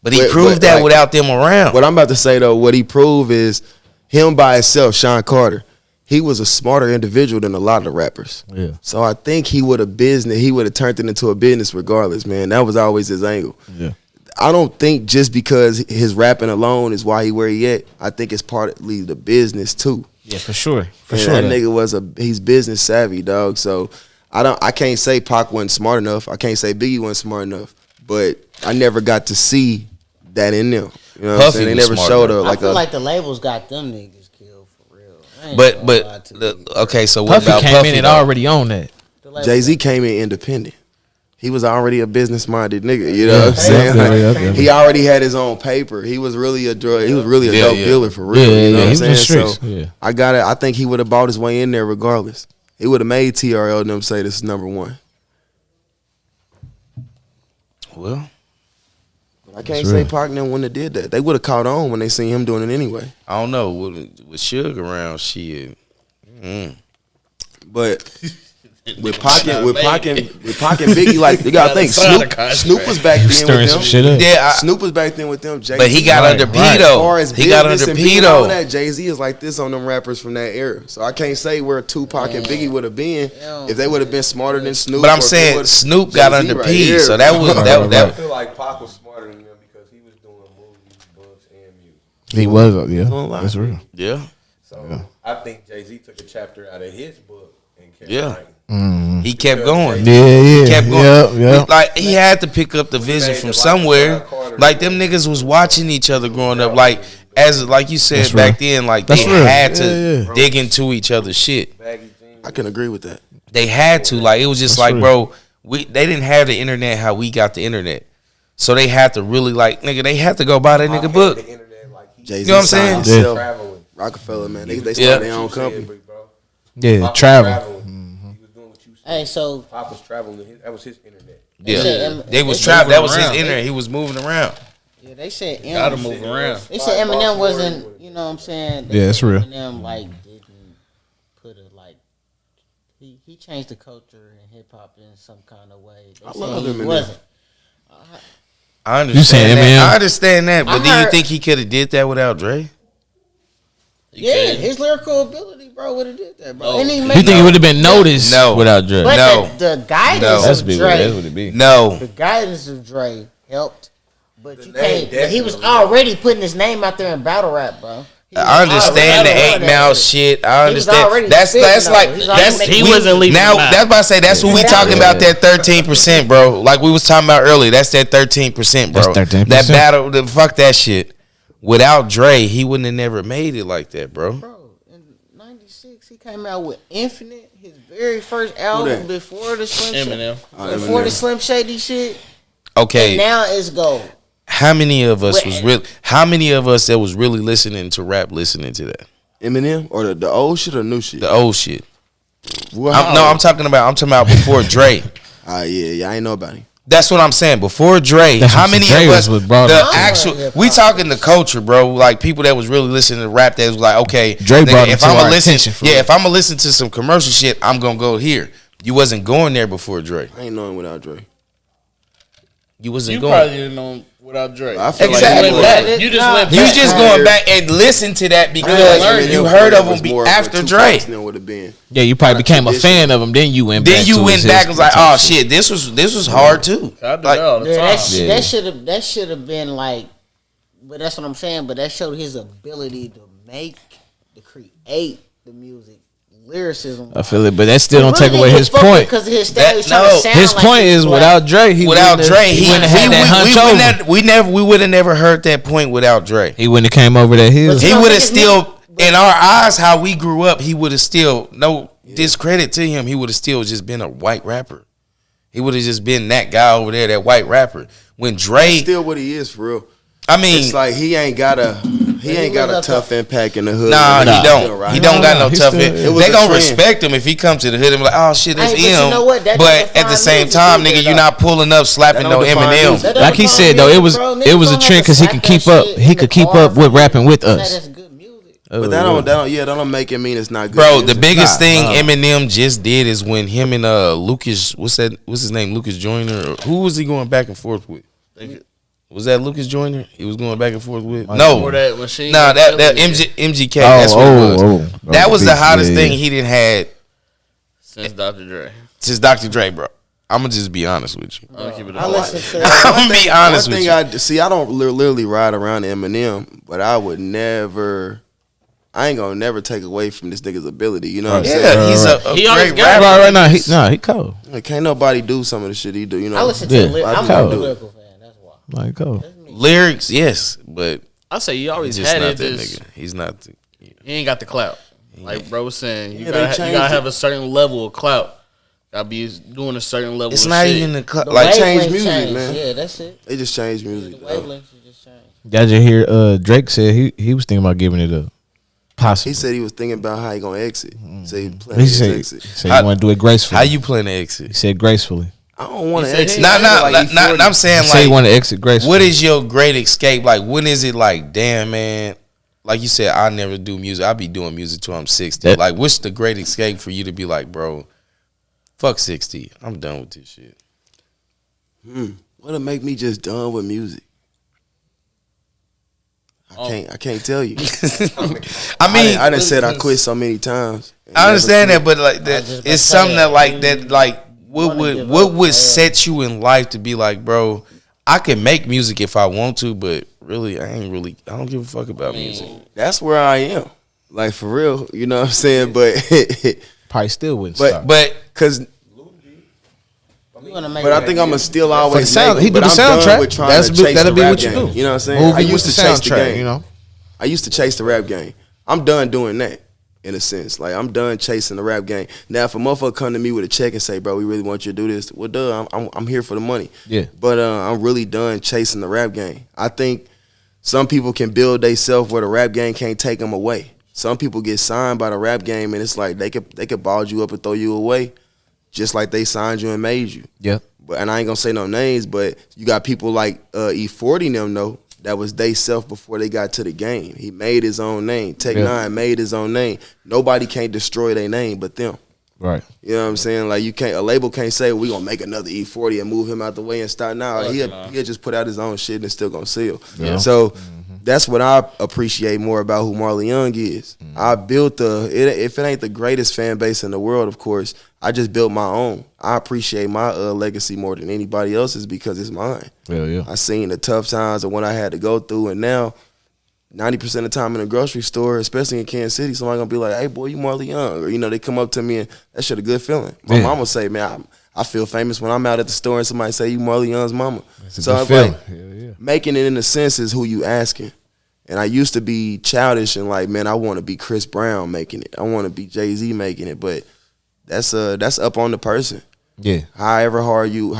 But he but, proved that like, without them around. what I'm about to say though, what he proved is him by himself, Sean Carter, he was a smarter individual than a lot of the rappers. Yeah. So I think he would have turned it into a business regardless, man. That was always his angle. Yeah. I don't think just because his rapping alone is why he where he at. I think it's partly the business too. Yeah, for sure. For And sure. that nigga he's business savvy, dog. So I can't say Pac wasn't smart enough. I can't say Biggie wasn't smart enough. But I never got to see that in them. You know what I'm Puffy saying? They was never smart showed enough. up I like feel a like the labels got them niggas killed for real. I ain't But gonna lie but to the, you. okay, so what Puffy about came Puffy? in and though? already on that. The labels Jay-Z came in independent. He was already a business minded nigga. You know what I'm saying? Yeah, Like, yeah. he already had his own paper. He was really a dope Yeah. dealer for real. Yeah, you know yeah, what I'm he was in the saying? streets. Yeah. I think he would have bought his way in there regardless. He would have made TRL and them say this is number one. Well, I can't That's say real. Pac and them wouldn't have did that. They would have caught on when they seen him doing it anyway. I don't know with Suge around shit. But with Pac and Biggie, like you gotta think Snoop was back then Stirring with some them. shit up. Yeah, Snoop was back then with them. Jay-Z. but he got Right, under right. P As far though. as He got business under and P being all though. that, Jay-Z is like this on them rappers from that era. So I can't say where Tupac and Biggie would have been if they would have been smarter than Snoop. But I'm or if they saying would've- Snoop got Jay-Z under right P, here, so that bro. was Right, that right, that. I feel like Pac was smarter than them because he was doing movies, books, and music. He was, yeah. Don't lie. That's real. Yeah, So I think Jay-Z took a chapter out of his book and kept Yeah. writing. he kept going. Yeah. Kept going. Yeah. Like he had to pick up the vision made from the Life somewhere. of Carter. Like them niggas was watching each other growing up. Like like you said That's back real. then, like That's they real. had to Yeah. dig into each other's shit. Baggy jeans. I can agree with that. They had to. Like it was just That's like, real. bro, they didn't have the internet how we got the internet. So they had to really like nigga. They had to go buy that Pac nigga had book. the internet like he Jay-Z You know what I'm saying? signed himself. traveling. Rockefeller, man. They Yeah. started their own You said, company. big bro. Yeah, Pac was travel. traveling. He was doing what you said. Hey, so Pop was traveling. That was his internet. Yeah, said they was they trapped. That was moving his around. internet. He was moving around. yeah, they said Gotta Eminem. move around. They said Eminem wasn't. You know what I'm saying? Yeah, it's real. Eminem like didn't put a like. He changed the culture in hip hop in some kind of way. They I said love he Eminem. wasn't. I You saying understand that. Eminem? I understand that, but I do you heard- think he could have did that without Dre? Yeah, his lyrical ability, bro, would have did that, bro. No. And he You made think it would have been noticed No. without Dre? but No. the guidance No. That's of big. Dre, That's what it be. No, the guidance of Dre helped. But you name can't. But he was definitely already putting his name out there in battle rap, bro. He was I understand the already 8 doing Mile that shit. I He was understand. already That's spitting, that's though. like He was already that's making- He we- wasn't leaving now. them out. That's about to say that's what we Yeah. talking about. That 13%, bro. Like we was talking about earlier. That's that 13%, bro. That's 13%. That battle. Fuck that shit. Without Dre, he wouldn't have never made it like that, bro. Bro, in '96, he came out with Infinite, his very first album that? before the Slim Eminem. before the Slim Shady shit. Okay. And now it's gold. How many of us Wait. was real? How many of us that was really listening to rap, listening to that, Eminem or the old shit or new shit? the old shit? Well, I'm talking about before Dre. yeah, I ain't know about him. That's what I'm saying. Before Dre, That's how what many Dre of was us? with brought The up. actual, Yeah, we talking the culture, bro. Like people that was really listening to rap. That was like, okay, Dre brought it if to I'm our gonna listen, attention for yeah, real. if I'm gonna listen to some commercial shit, I'm gonna go here. You wasn't going there before Dre. I ain't knowing without Dre. You wasn't You going. probably didn't know him without Drake. I feel Exactly. You like went back. You just went You back. just going back and listen to that because you heard of him after Drake. Would have been. Yeah, you probably became a fan of him. Then you went back. Then you to went his back and was like, type oh shit, this was hard too. I do Like, that all the Yeah, time. that should have been like, but that's what I'm saying. But that showed his ability to create the music, lyricism. I feel it, but that still don't take away his point. Because his style, His point is without Drake, without Drake, he wouldn't have had that hunch over. we would have never heard that point without Drake. He wouldn't have came over that hill. He would have still, in our eyes, how we grew up, he would have still, no discredit to him, he would have still just been a white rapper. He would have just been that guy over there, that white rapper. When Drake, Still what he is for real. I mean, It's like he ain't got a tough impact in the hood. nah, he don't. Right. He don't got no He tough. still- They it was a gonna trend. respect him if he come to the hood and be like, oh shit, it's Hey, but you him. know what? That But don't at the define same music time, either, nigga, though. you're not pulling up slapping That no don't define Eminem. music. Like he said though, it was a trend because he could keep up. He could keep up with rapping with us. That's good music. But that don't make it mean it's not good. Bro, the music. biggest thing Eminem just did is when him and Lucas, what's his name, Lucas Joyner? Who was he going back and forth with? Was that Lucas Joyner? He was going back and forth with? No, Or that machine. nah, that MGK. That's what it was. That was the hottest thing he didn't had Since Dr. Dre. since Dr. Dre, bro. I'm gonna just be honest with you. I'm gonna keep it I a listen lot. to I'm gonna be honest One with thing you. I don't literally ride around Eminem, but I would never. I ain't gonna never take away from this nigga's ability. You know what I'm saying? Yeah, he's a He always great got rapper. Right now, he cold. Like, can't nobody do some of the shit he do. You know? I listen Yeah. to lyrics. I'm Cold. a lyrical fan. That's why. Like cold. Lyrics, yes, but I say you he's always just had not it. that Just, nigga. He's not. he ain't got the clout. Like bro was saying, you Yeah, they gotta changed have it. a certain level of clout. Gotta be doing a certain level. It's of not shit. even the The like. change wavelength music, changed. man. Yeah, that's it. They just changed music. The though. wavelengths just changed. Y'all just hear Drake said he was thinking about giving it up. Possibly. He said he was thinking about how he gonna exit. So he planned He his said exit. he want to do it gracefully. How you plan to He exit? said gracefully. I don't want He to said exit. he- Not. I'm saying He said he like, want to exit gracefully. what is your great escape? Like, when is it like, damn man? Like you said, I never do music. I'll be doing music till I'm 60. That- Like, what's the great escape for you to be like, bro? Fuck 60. I'm done with this shit. What'll make me just done with music? I can't tell you. I mean, I done said I quit so many times. I understand that, but like I that, was just about it's to something say, that like that, like wanna give what up, would yeah. set you in life to be like, bro? I can make music if I want to, but really, I don't give a fuck about music. That's where I am. Like for real, you know what I'm saying? But Probably still wouldn't stop. But cause You wanna make but I think I'm gonna still always sound- make he it, do but the I'm done soundtrack. with trying That's to be- chase that'll the be rap what you game. do. You know what I'm saying? Movie I with used the to chase the soundtrack, game. you know? I used to chase the rap game. I'm done doing that. In a sense, like I'm done chasing the rap game. Now, if a motherfucker come to me with a check and say, "Bro, we really want you to do this," well, duh, I'm here for the money. Yeah. But I'm really done chasing the rap game. I think some people can build themselves where the rap game can't take them away. Some people get signed by the rap game, and it's like they could ball you up and throw you away, just like they signed you and made you. Yeah. But and I ain't gonna say no names, but you got people like E40 and them though. That was they self before they got to the game. He made his own name. Tech Yeah. Nine made his own name. Nobody can't destroy their name but them. Right. You know what I'm saying? Like a label can't say we gonna make another E40 and move him out the way and start now. He'll just put out his own shit and it's still gonna sell. Yeah. So that's what I appreciate more about who Marley Young is. I built if it ain't the greatest fan base in the world, of course, I just built my own. I appreciate my legacy more than anybody else's because it's mine. Hell yeah. I seen the tough times and what I had to go through, and now 90% of the time in a grocery store, especially in Kansas City, somebody gonna be like, "Hey, boy, you Marley Young," or they come up to me and that shit a good feeling. My Yeah. mama say, "Man, I feel famous when I'm out at the store and somebody say you Marley Young's mama." It's a So good it's feeling. like Hell yeah. making it in a sense is who you asking. And I used to be childish and like, man, I want to be Chris Brown making it. I want to be Jay-Z making it, but that's up on the person. Yeah. However hard you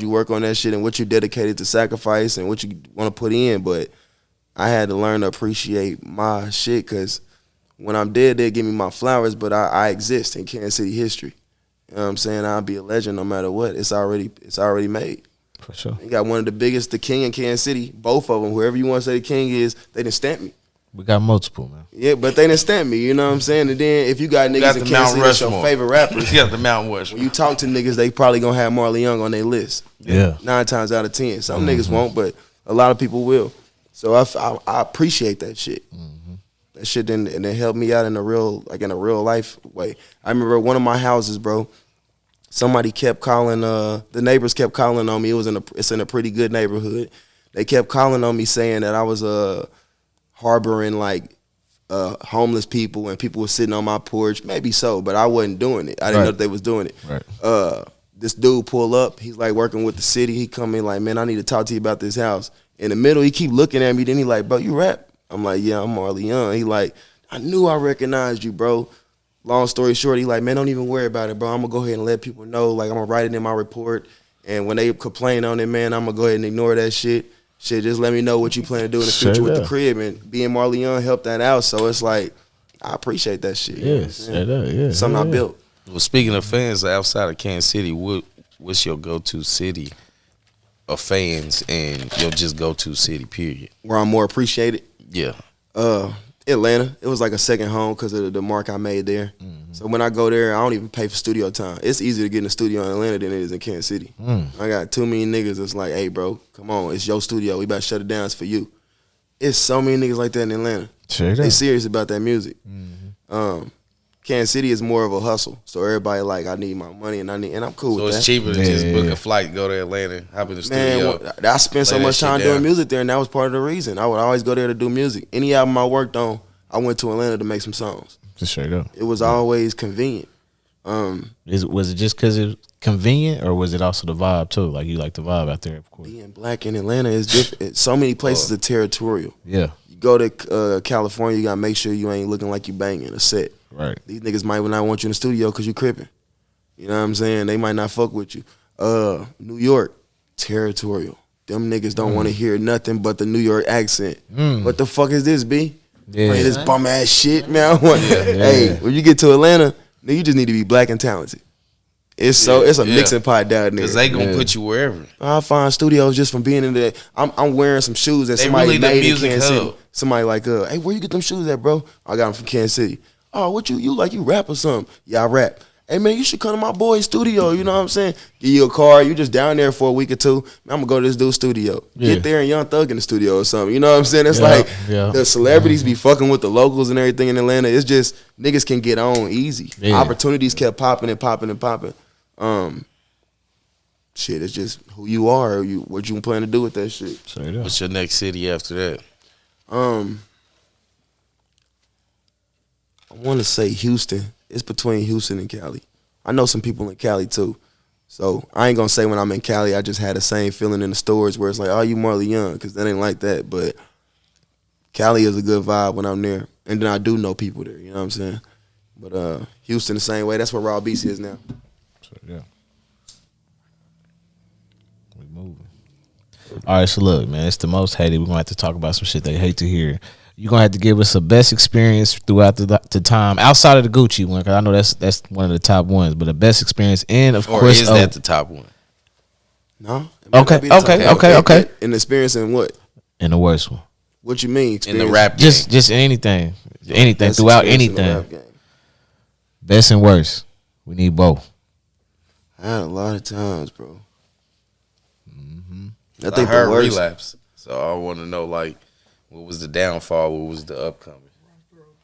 work on that shit and what you dedicated to sacrifice and what you want to put in, but I had to learn to appreciate my shit because when I'm dead, they'll give me my flowers, but I exist in Kansas City history. You know what I'm saying? I'll be a legend no matter what. It's already made. For sure. You got one of the biggest, the king in Kansas City. Both of them, whoever you want to say the king is, they done stamped me. We got multiple, man. Yeah, but they didn't stamp me, you know what I'm saying? And then if you got niggas got in the Kansas Mount City that's your Rushmore. favorite rappers, You got the Mount Rushmore. when you talk to niggas, they probably gonna have Marley Young on their list. Yeah. 9 times out of 10. Some niggas won't, but a lot of people will. So I appreciate that shit. That shit didn't help me out in a real life way. I remember one of my houses, bro. Somebody kept calling. The neighbors kept calling on me. It's in a pretty good neighborhood. They kept calling on me saying that I was harboring like homeless people and people were sitting on my porch. Maybe so, but I wasn't doing it. I didn't know that they was doing it. Right. This dude pull up. He's like working with the city. He come in like, man, I need to talk to you about this house. In the middle, he keep looking at me. Then he like, bro, you rap? I'm like, yeah, I'm Marley Young. He like, I knew I recognized you, bro. Long story short, he like, man, don't even worry about it, bro. I'm gonna go ahead and let people know. Like, I'm gonna write it in my report. And when they complain on it, man, I'm gonna go ahead and ignore that shit. Shit, just let me know what you plan to do in the future with the crib. And being Marley Young helped that out. So it's like, I appreciate that shit. Yes, yeah. Something I built. Well, speaking of fans outside of Kansas City, what's your go-to city of fans and your just go-to city, period? Where I'm more appreciated. Yeah. Atlanta. It was like a second home because of the mark I made there. So when I go there, I don't even pay for studio time. It's easier to get in the studio in Atlanta than it is in Kansas City. I got too many niggas that's like, hey, bro, come on. It's your studio. We about to shut it down. It's for you. It's so many niggas like that in Atlanta. They serious about that music. Kansas City is more of a hustle. So everybody like, I need my money and I'm cool with that. So it's cheaper to just book a flight, go to Atlanta, hop in the studio. Man, I spent so much time doing music there, and that was part of the reason. I would always go there to do music. Any album I worked on, I went to Atlanta to make some songs. Just straight up. It was always convenient. Was it just because it was convenient, or was it also the vibe too? Like, you like the vibe out there, of course. Being black in Atlanta is different. So many places are territorial. Yeah. You go to California, you gotta make sure you ain't looking like you banging a set. Right. These niggas might not want you in the studio because you cripping. You know what I'm saying? They might not fuck with you. New York, territorial. Them niggas don't want to hear nothing but the New York accent. What the fuck is this, B? Yeah. Play this bum ass shit, man. Hey, when you get to Atlanta, nigga, you just need to be black and talented. It's a mixing pot down there. Cause they gonna put you wherever. I find studios just from being in there. I'm wearing some shoes that somebody really the made in music Kansas City. hub. Somebody like, hey, where you get them shoes at, bro? I got them from Kansas City. Oh, what you like? You rap or something? Yeah, I rap. Hey man, you should come to my boy's studio. You know what I'm saying? Give you a car. You just down there for a week or two. Man, I'm gonna go to this dude's studio. Get there and Young Thug in the studio or something. You know what I'm saying? It's like the celebrities be fucking with the locals and everything in Atlanta. It's just niggas can get on easy. Opportunities kept popping and popping and popping. Shit, it's just who you are, what you plan to do with that shit. What's your next city after that? I want to say Houston. It's between Houston and Cali. I know some people in Cali too. So I ain't going to say when I'm in Cali, I just had the same feeling in the stores where it's like, oh, you Marley Young, because that ain't like that. But Cali is a good vibe when I'm there. And then I do know people there, you know what I'm saying? But Houston the same way. That's where Raw Beast is now. Yeah. We moving. All right, so look, man, it's the most hated. We're going to have to talk about some shit they hate to hear. You're going to have to give us the best experience throughout the time, outside of the Gucci one, because I know that's one of the top ones, but the best experience, and of Or course... is that the top one? No. Okay. And experience in what? And the worst one. What you mean? In the rap game. Just anything. Anything, Best throughout experience in the anything. rap game. Best and worst. We need both. I had a lot of times, bro. I I think heard the worst. relapse. So I want to know, like, what was the downfall? What was the upcoming?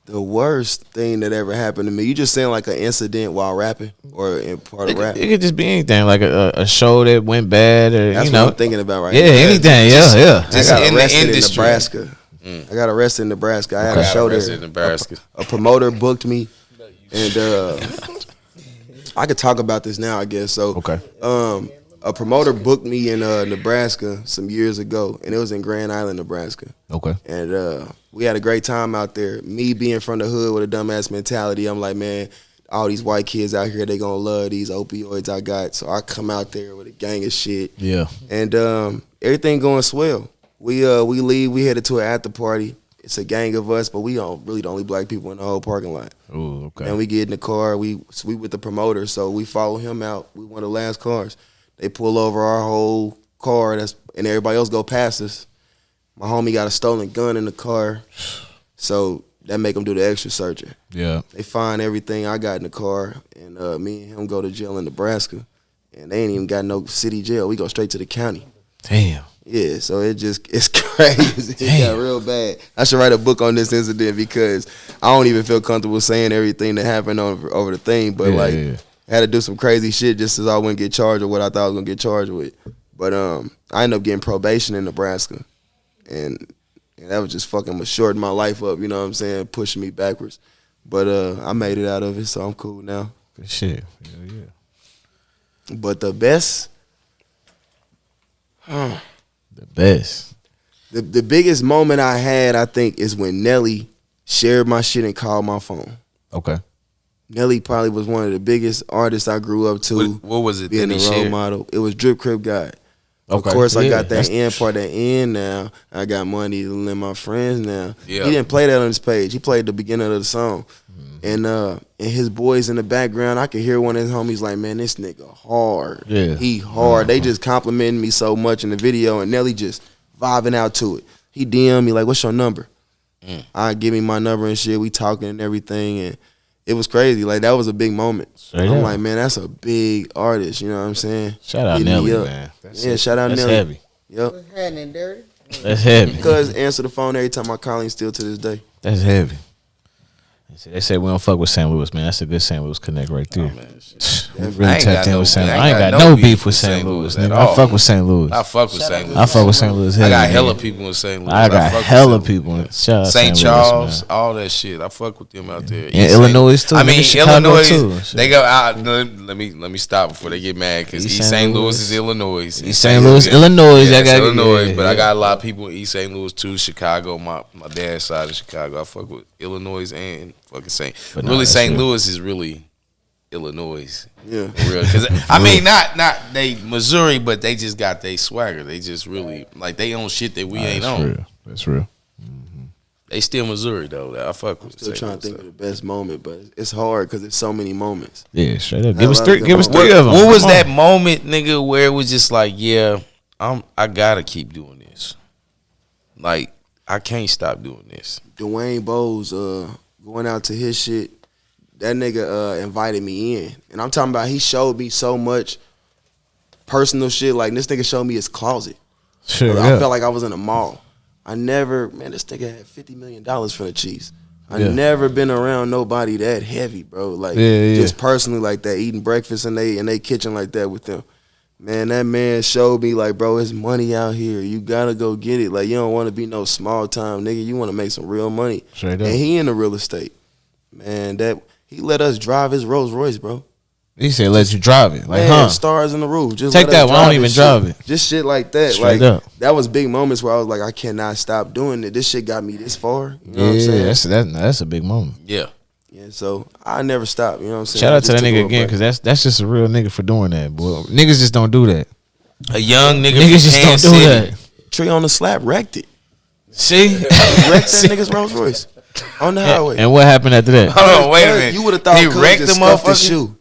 The worst thing that ever happened to me. You just saying like an incident while rapping or in part of rap? It could just be anything, like a show that went bad, or That's you know, what I'm thinking about right yeah, now. anything, just- yeah. just I got in the arrested in industry. Nebraska. I got arrested in Nebraska. I had a show Arrested there. in Nebraska. A promoter booked me, and I could talk about this now, I guess. So, Okay. A promoter booked me in Nebraska some years ago, and it was in Grand Island, Nebraska. Okay. And we had a great time out there. Me being from the hood with a dumbass mentality, I'm like, man, all these white kids out here, they gonna love these opioids I got. So I come out there with a gang of shit. Yeah. And everything going swell. We leave. We headed to an after party. It's a gang of us, but we really the only black people in the whole parking lot. Oh, okay. And we get in the car. We with the promoter, so we follow him out. We one of the last cars. They pull over our whole car, and everybody else go past us. My homie got a stolen gun in the car. So that make them do the extra searching. Yeah. They find everything I got in the car, and me and him go to jail in Nebraska, and they ain't even got no city jail. We go straight to the county. Damn. Yeah, so it's crazy. It got real bad. I should write a book on this incident because I don't even feel comfortable saying everything that happened over the thing. But I had to do some crazy shit just as I wouldn't get charged with what I thought I was gonna get charged with. But I ended up getting probation in Nebraska, and that was just fucking shorting my life up. You know what I'm saying? Pushing me backwards. But I made it out of it, so I'm cool now. Good shit. Yeah. But the best. The best. The biggest moment I had, I think, is when Nelly shared my shit and called my phone. Okay. Nelly probably was one of the biggest artists I grew up to. What was it being that a he role shared? model. It was Drip Crip God. Okay. Of course, I Yeah, got that that's- end part. That end now, I got money to lend my friends now. Yeah. He didn't play that on his page. He played the beginning of the song, and his boys in the background. I could hear one of his homies like, "Man, this nigga hard. Yeah. He hard." They just complimented me so much in the video, and Nelly just vibing out to it. He DM me like, "What's your number?" I give me my number and shit. We talking and everything, and it was crazy. Like, that was a big moment. Straight I'm up. like, man, that's a big artist. You know what I'm saying? Shout out Hitting me Nelly, up. man. That's Yeah, shout out That's Nelly. heavy. Yep. What's happening, Dirty? That's heavy. Cuz answer the phone every time I call him still to this day. That's heavy. They say we don't fuck with St. Louis, man. That's a good St. Louis connect right there. We I really ain't tapped got in no- with St. Louis. I I ain't got no beef with St. Louis, at nigga. all. I fuck with St. Louis. I fuck with St. Louis. I fuck with St. Louis. I heavy, got hella nigga. people in St. Louis. I got fuck with hella St. Louis. people. Shout out St. St. Charles, Louis, all that shit. I fuck with them out there. In East Illinois, St. too. I mean, Nigga, Chicago, Illinois. too. They go out. Let me stop before they get mad because East East St. St. Louis. Louis is Illinois. East St. Louis, Illinois. Yeah, I got Illinois, yeah, but I yeah. got a lot of people in East St. Louis too. Chicago, my dad's side of Chicago. I fuck with Illinois and fucking St. But no, Really, that's St. real. Louis is really Illinois. Yeah. For real. Cause I mean, not they Missouri, but they just got they swagger. They just really like they own shit that we ain't That's on. real. That's real. They still Missouri though. I fuck with. Still St. trying to Louis, think of the best moment, but it's hard because there's so many moments. Yeah, straight up. I Give us love three. them Give us moments. three of them. What was Come on. that moment, nigga, where it was just like, yeah, I gotta keep doing this. Like I can't stop doing this. Dwayne Bowe's going out to his shit. That nigga invited me in, and I'm talking about he showed me so much personal shit. Like, this nigga showed me his closet. Sure. I Yeah. felt like I was in a mall. This nigga had $50 million for the cheese. I Yeah. never been around nobody that heavy, bro. Like, Yeah. just personally like that, eating breakfast in they kitchen like that with them. Man, that man showed me like, bro, it's money out here. You gotta go get it. Like, you don't want to be no small time nigga. You want to make some real money. Straight up. And he in the real estate. Man, he let us drive his Rolls Royce, bro. He said, "Let you drive it." Like, Man, stars in the roof. Just Take let us that one. I don't his even shit. drive it. Just shit like that. Straight like up. that was big moments where I was like, I cannot stop doing it. This shit got me this far. You know what I'm Yeah, saying? that's a big moment. Yeah. Yeah, so I never stop. You know what I'm saying? Shout I out to just that took a nigga little again, break. because that's just a real nigga for doing that, boy. Niggas just don't do that. A young nigga Niggas from just don't Kansas do City. that. Tree on the slab wrecked it. See, Wrecked that nigga's Rolls Royce on the highway. and what happened after that? Hold on, wait a minute. You would have thought he Cuz wrecked the just scuffed his motherfucker shoe.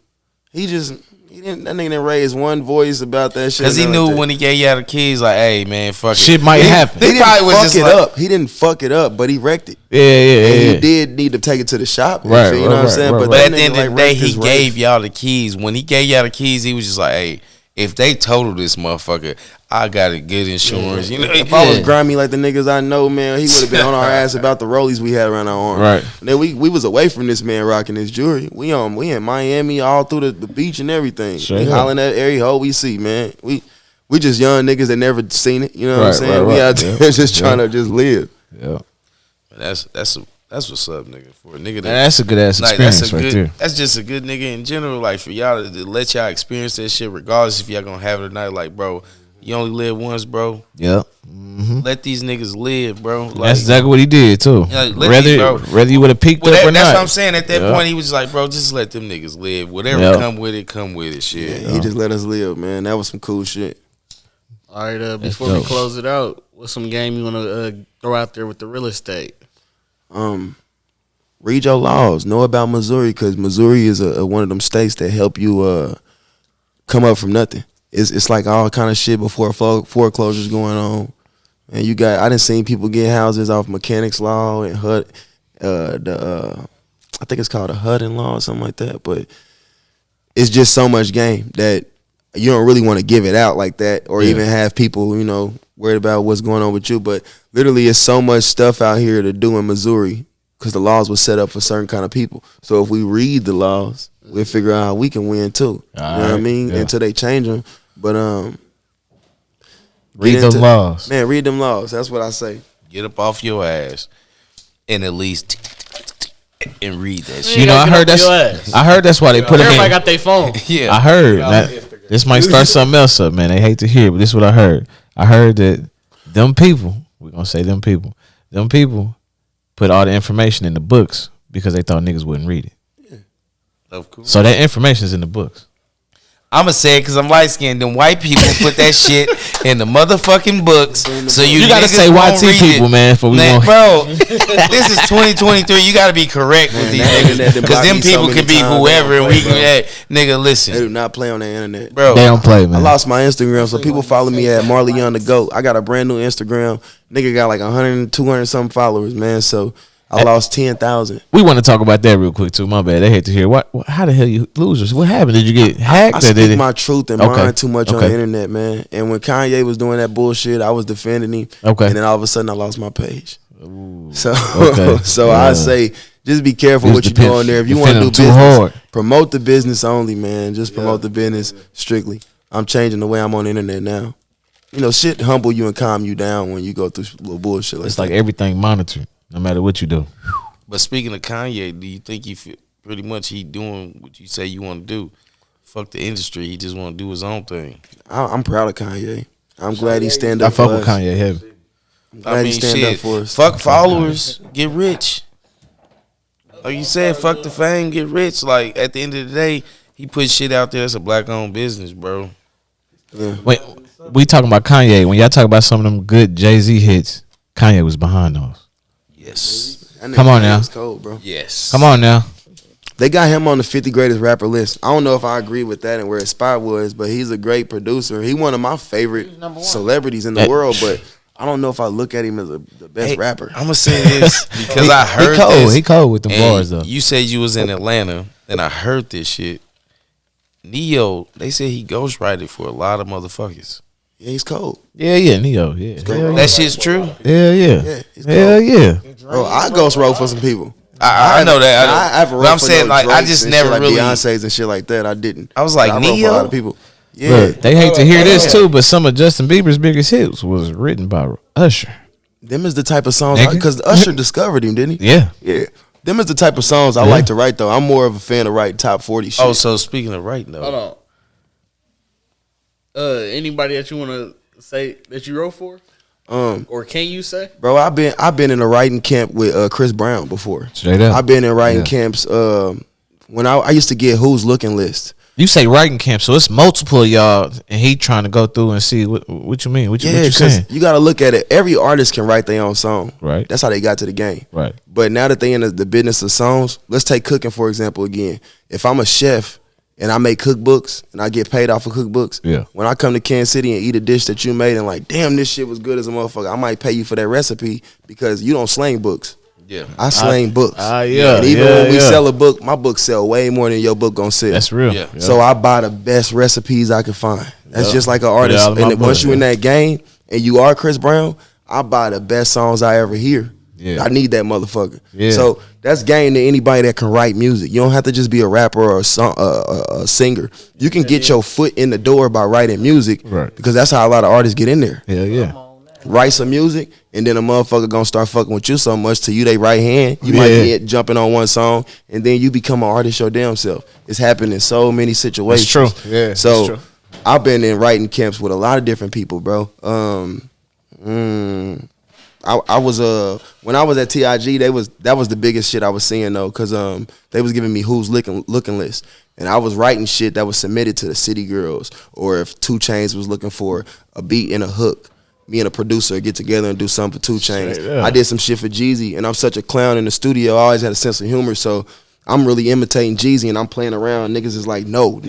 That nigga didn't raise one voice about that shit. because he nothing knew like that. when he gave you the keys, like, hey man, fuck Shit it. might happen. He They didn't probably was fuck just it like, up. He didn't fuck it up, but he wrecked it. Yeah, yeah, And yeah. he did need to take it to the shop. and Right, shit, you right, know what I'm right, saying? right, But, But that at the end nigga, of the like, day, wrecked he his gave race. y'all the keys. When he gave y'all the keys, he was just like, hey, if they total this motherfucker, I got a good insurance. You know, If I was grimy like the niggas I know, man, he would have been on our ass about the rollies we had around our arm. Right. And then we was away from this man rocking his jewelry. We in Miami all through the beach and everything. Straight We up. hollering at every hoe we see, man. We just young niggas that never seen it. You know what I'm Right, saying? right, We right. out there Yeah. just trying to just live. Yeah. that's what's up, nigga. For a nigga And that's a good ass like, experience right there. That's just a good nigga in general. Like for y'all to let y'all experience that shit, regardless if y'all gonna have it or not. Like, bro, you only live once, bro. Yep. Let these niggas live, bro. Like, That's exactly what he did too. Yeah, let me, bro. Whether you would have peaked well, up or that's not. what I'm saying. At that Yeah. point, he was just like, bro, just let them niggas live. Whatever Yeah. come with it, shit. He just let us live, man. That was some cool shit. All right, That's before we dope. close it out, what's some game you want to throw out there with the real estate? Read your laws. Know about Missouri because Missouri is one of them states that help you come up from nothing. It's like all kind of shit before foreclosures going on. And I done seen people get houses off mechanics law and HUD I think it's called a HUD law or something like that. But it's just so much game that you don't really want to give it out like that, or even have people, you know, worried about what's going on with you. But literally, it's so much stuff out here to do in Missouri because the laws were set up for certain kind of people. So if we read the laws, we'll figure out how we can win too. You know what I mean? Yeah. Until they change them. But Read them laws. Man, read them laws. That's what I say. Get up off your ass and at least and read that shit. You know, I heard that's why they put it Everybody in. got their phone. Yeah. I heard that this might start something else up, man. They hate to hear it, but this is what I heard. I heard that them people, we're gonna say them people put all the information in the books because they thought niggas wouldn't read it. Of course. So that information is in the books. I'm going to say it because I'm light skinned. Them white people put that shit in the motherfucking books. So you gotta niggas say won't YT read people, it. man, for we Man, won't- bro, this is 2023. You got to be correct with these that internet niggas. done Because blocked them me so people many can be times, whoever. they And don't we play, can, bro. hey, nigga, They listen. do not play on the internet. Bro, They don't play, man. I lost my Instagram, so people follow me at Marley Young the GOAT. I got a brand new Instagram. Nigga got like 100, 200 something followers, man. So I lost 10,000. We want to talk about that real quick too. My bad. They hate to hear. How the hell you losers? What happened? Did you get hacked? I or did speak it? my truth and Okay. mind too much on Okay. the internet, man. And when Kanye was doing that bullshit, I was defending him. Okay. And then all of a sudden, I lost my page. So, Okay. so Yeah. I say, just be careful Just what you depend- do on there. If you want to defend do them too business, hard. promote the business only, man. Just promote the business strictly. I'm changing the way I'm on the internet now. You know, shit humble you and calm you down when you go through little bullshit like It's that. like everything monitored, no matter what you do. But speaking of Kanye, do you think he feel pretty much he doing what you say you want to do? Fuck the industry. He just want to do his own thing. I'm proud of Kanye. I'm glad he stand I up fuck for with us. Kanye heavy. I'm glad he stand up for us. Fuck followers, get rich. Like you said, fuck the fame, get rich. Like at the end of the day, he put shit out there. It's a black owned business, bro. Wait, we talking about Kanye. When y'all talk about some of them good Jay-Z hits, Kanye was behind those. Yes. That nigga Come on Kanye now. is cold, bro. Yes. Come on now. They got him on the 50 greatest rapper list. I don't know if I agree with that and where his spot was, but he's a great producer. He one of my favorite celebrities in the world, but I don't know if I look at him as the best Hey, rapper. I'm gonna say this because I heard he cold. this. He cold with the and bars though. You said you was in Atlanta, and I heard this shit. Neo, they said he ghostwrited for a lot of motherfuckers. Yeah, he's cold. Yeah, Neo. Yeah, hell That shit's true. yeah. he's Hell cold. yeah. Bro, I ghost wrote for some people. I know that. I haven't But wrote I'm for saying no like I Drakes just and never shit like really. Beyonce's and shit like that. I didn't. I was like, I wrote for a Neo? lot of people. Yeah, Look, they hate to hear this too, but some of Justin Bieber's biggest hits was written by Usher. them is the type of songs Nigga. because Usher discovered him, didn't he? Yeah. Yeah. Them is the type of songs I like to write though. I'm more of a fan of writing top 40 shit. Oh, so speaking of writing though, Hold on. Anybody that you want to say that you wrote for, or can you say? Bro, I've been in a writing camp with Chris Brown before. Straight up. I've been in writing camps when I used to get Who's Looking list. You say writing camp, so it's multiple of y'all, and he trying to go through and see what you mean. What you saying? You got to look at it. Every artist can write their own song. Right. That's how they got to the game. Right. But now that they in the business of songs, let's take cooking for example again. If I'm a chef and I make cookbooks and I get paid off of cookbooks, Yeah. when I come to Kansas City and eat a dish that you made and like, damn, this shit was good as a motherfucker, I might pay you for that recipe because you don't slang books. yeah, I slang books. yeah, And even yeah, when we yeah. sell a book, my book sell way more than your book gonna sell. That's real. Yeah. So I buy the best recipes I can find. That's Yeah. just like an Put it artist. out of my And once book, you in yeah. that game and you are Chris Brown, I buy the best songs I ever hear. Yeah. I need that motherfucker. Yeah. So that's game to anybody that can write music. You don't have to just be a rapper or a singer. You can get your foot in the door by writing music. Right. Because that's how a lot of artists get in there. Hell yeah. Write some music, and then a motherfucker gonna start fucking with you so much to you they right hand. You might Yeah. get jumping on one song, and then you become an artist your damn self. It's happened in so many situations. true. Yeah, So it's true. I've been in writing camps with a lot of different people, bro. I was when I was at TIG, that was the biggest shit I was seeing though, cause they was giving me Who's Looking list, and I was writing shit that was submitted to the City Girls, or if 2 Chainz was looking for a beat and a hook, me and a producer get together and do something for 2 Chainz. Straight up. I did some shit for Jeezy, and I'm such a clown in the studio. I always had a sense of humor, so I'm really imitating Jeezy, and I'm playing around. Niggas is like, no.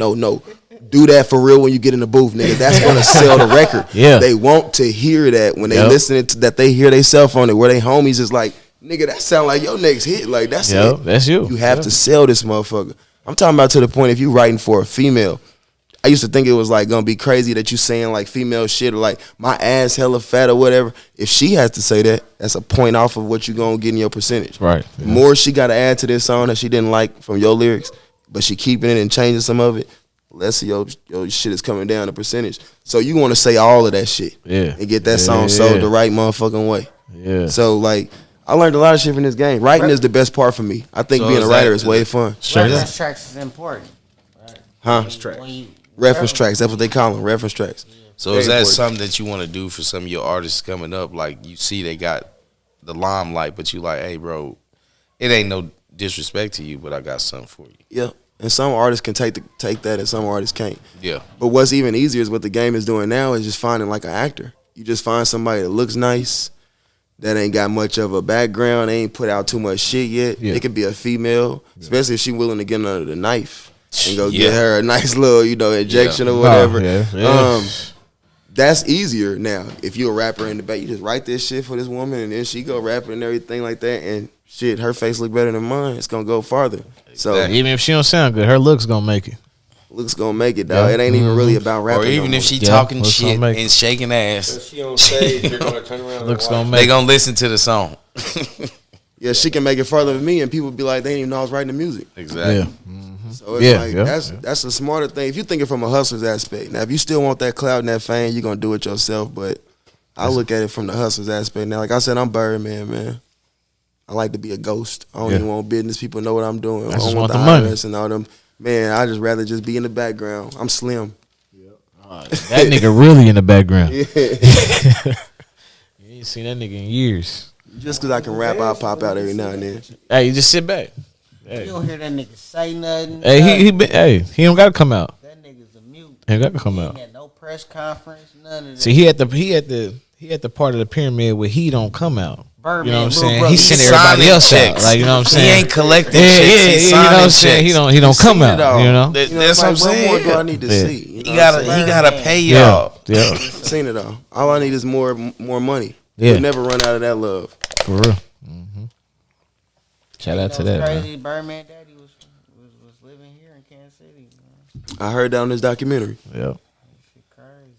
Do that for real when you get in the booth, nigga. That's gonna sell the record. Yeah. They want to hear that when they Yep. listening to that. They hear they self on it. Where they homies is like, nigga, that sound like your next hit. Like that's Yep, it. that's you. You have Yeah. to sell this motherfucker. I'm talking about to the point if you writing for a female. I used to think it was like gonna be crazy that you saying like female shit or like my ass hella fat or whatever. If she has to say that, that's a point off of what you gonna get in your percentage. Right. The more she got to add to this song that she didn't like from your lyrics, but she keeping it and changing some of it, less of your shit is coming down the percentage. So you want to say all of that shit, Yeah. and get that Yeah, song yeah, sold yeah. the right motherfucking way. Yeah. So like, I learned a lot of shit from this game. Writing is the best part for me. I think So being is a writer that- is way fun. Straight up. Reference tracks is important. Huh? When you- Reference tracks. That's what they call them. Reference tracks. So Very is that important. something that you want to do for some of your artists coming up? Like you see they got the limelight, but you like, hey, bro, it ain't no disrespect to you, but I got something for you. Yeah. And some artists can take that, and some artists can't. Yeah. But what's even easier is what the game is doing now is just finding like an actor. You just find somebody that looks nice, that ain't got much of a background, they ain't put out too much shit yet. Yeah. It could be a female, especially if she willing to get under the knife and go Yeah. get her a nice little, injection or whatever. Oh, yeah. That's easier now. If you're a rapper in the back, you just write this shit for this woman and then she go rapping and everything like that, and shit, her face look better than mine. It's gonna go farther. So Exactly. Even if she don't sound good, her looks gonna make it. looks gonna make it, dog. Yeah. It ain't even really about rapping. Or even no if she more. Yeah, talking let's shit not make- and shaking ass, So she on stage, you're gonna turn around. Looks and watch. gonna they make gonna listen to the song. Yeah, she can make it further than me, and people be like, they didn't even know I was writing the music. Exactly. Yeah. So it's Yeah, like yeah, that's a smarter thing. If you think it from a hustler's aspect, now if you still want that clout and that fame, you're gonna do it yourself. But I look at it from the hustler's aspect. Now, like I said, I'm Birdman, man. I like to be a ghost. I don't Yeah. even want business people to know what I'm doing. I I just don't want want the the money. IRS and all them. Man, I just rather just be in the background. I'm slim. that nigga really in the background. Yeah. You ain't seen that nigga in years. Just because I can rap, I'll pop out every now and then. Hey, you just sit back. You don't hear that nigga say nothing. Hey, he don't gotta come out. That nigga's a mute. He ain't gotta come He out. ain't at no press conference, none of that. See, he at the part of the pyramid where he don't come out. Birdman, You know what I'm little saying? brother. He He sent signing everybody else checks. out. Like, you know what I'm He saying? ain't collecting Yeah, checks. yeah, He's you know what I'm signing saying? checks. He don't come Seen it all. out. You know? That's what I'm What more saying. do I need to Yeah. see? You know He what gotta I'm saying? he gotta pay Yeah, y'all. yeah, Seen it all. All I need is more money. Yeah. You'll never run out of that love. for real. Shout out to You know that, what's man. crazy? Birdman daddy was living here in Kansas City. Man. I heard that on this documentary. Yeah. Shit crazy.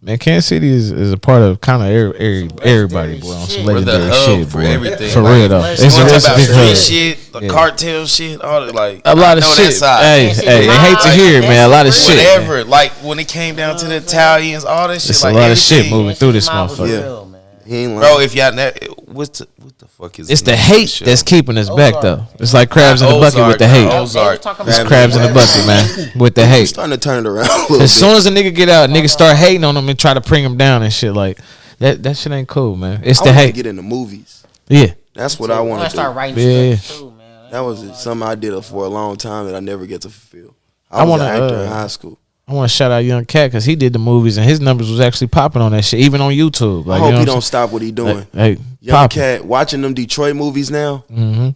Man, Kansas City is a part of kind of everybody, boy, on some We're the legendary hub shit, for boy. everything. For Like, real though, let's it's You a, want to it's talk a about big free hub. shit, the Yeah. cartel shit, all the like A lot of I know shit. that side. Hey, Kansas hey, City I hate to High, hear it, man. A lot of shit. Whatever. Like when it came down to the Italians, all that shit. It's like a lot of shit everything. moving through this Mom was motherfucker. Yeah. real, man. He ain't lying. Bro, if y'all what the fuck is It's the name of hate show? that's keeping us back, Ozark. though. It's like crabs in the bucket with the hate. Ozark. It's crabs in the bucket, man, with the I'm hate. starting to turn it around a little As bit. soon as a nigga get out, niggas start hating on him and try to bring him down and shit like that. That shit ain't cool, man. It's I the want to hate. get into movies. Yeah, That's what I I want to start do. writing Yeah. stuff too, man. That was something I did for a long time that I never get to fulfill. I I was wanna, an actor in uh, high school. I want to shout out Young Cat because he did the movies and his numbers was actually popping on that shit, even on YouTube. I Like, hope you know he what don't I'm stop what he doing. saying? Hey, Young pop. Cat, watching them Detroit movies now,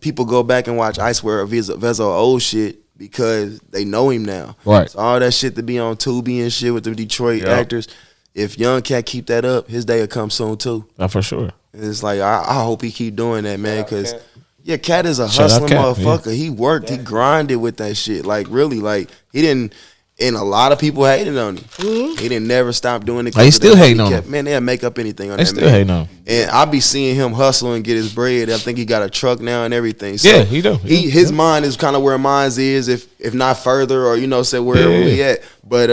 people go back and watch I Swear Vezo old shit because they know him now. Right. So all that shit to be on Tubi and shit with the Detroit actors, if Young Cat keep that up, his day will come soon too. For sure. And it's like, I hope he keep doing that, man, because Cat is a Shout out hustling Cat, motherfucker. He worked, he grinded with that shit. Like, really, like, he didn't, and a lot of people hated on him. He didn't never stop doing it. They still hating on him. Man, they'll make up anything on They that still man. hating on him. And I be seeing him hustle and get his bread. I think he got a truck now and everything. So Yeah, he do. His mind is kind of where mine's is, if not further, or say wherever Yeah. we at. But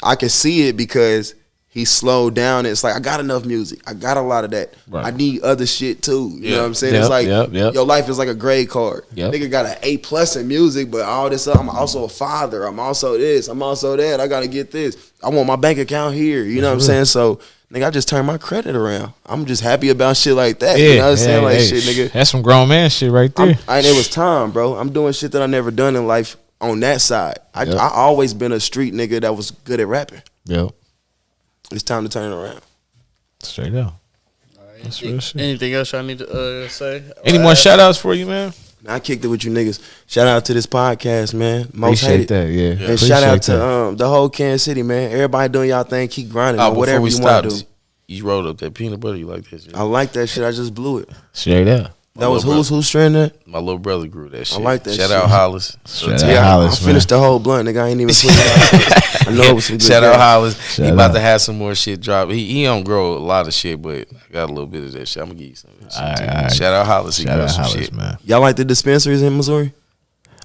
I can see it because he slowed down. It's like, I got enough music. I got a lot of that. Right. I need other shit too. You know what I'm saying? Yep, It's like yep. your life is like a grade card. Yep. Nigga got an A+ in music, but all this I'm also a father. I'm also this. I'm also that. I gotta get this. I want my bank account here. You know what I'm saying? So nigga, I just turned my credit around. I'm just happy about shit like that. You know what I'm saying? Like shit, nigga. That's some grown man shit right there. It was time, bro. I'm doing shit that I never done in life on that side. I always been a street nigga that was good at rapping. Yep. It's time to turn it around. Straight up. That's real shit. Anything else I need to say? Any more shout outs for you, man? Now, I kicked it with you niggas. Shout out to this podcast, man. Most Appreciate hated. that, yeah. And Appreciate shout out to that. the whole Kansas City, man. Everybody doing y'all thing. Keep grinding. Oh, on whatever before we you want stop, to do. you rolled up that peanut butter. You like that shit? I like that shit. I just blew it. Straight up. That was who's strand that? My little brother grew that shit. I like that Shout shit. out Hollis. Shout Yeah, out I Hollis, man. finished the whole blunt, nigga. I ain't even put it out. I know it was some good Shout out gas. Hollis. He Shout about out. to have some more shit drop. He don't grow a lot of shit, but I got a little bit of that shit. I'm gonna give you some of that shit. All too. right, all right. Shout out Hollis. He Shout grow out some Hollis, shit. man. Y'all like the dispensaries in Missouri?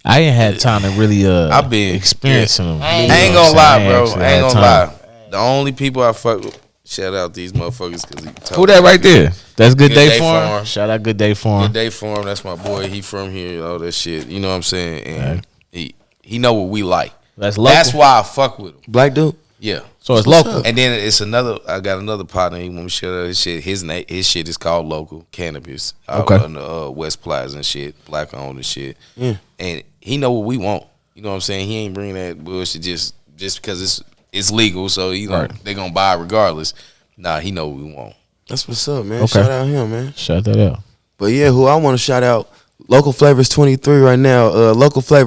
I ain't had time to really I've been experiencing them. I I ain't gonna lie, bro. actually I ain't had gonna time. lie. The only people I fuck with, shout out these motherfuckers because Who that right there? That's Good, Good Day Day Farm. Farm. Shout out Good Day Farm. Good Day for him. That's my boy. He from here, all that shit. You know what I'm saying? And he know what we like. That's local. That's why I fuck with him. Black dude? Yeah. So it's local. And then it's another. I got another partner. He want me to shout out his shit. His shit is called Local Cannabis. Okay. Out on the West Plaza and shit, black owned and shit. Yeah. And he know what we want. You know what I'm saying? He ain't bringing that bullshit just because it's legal. So you know they gonna buy it regardless. Nah, he know what we want. That's what's up, man. Okay. Shout out him, man. Shout that out. But yeah, who I want to shout out, Local Flavors 23 right now.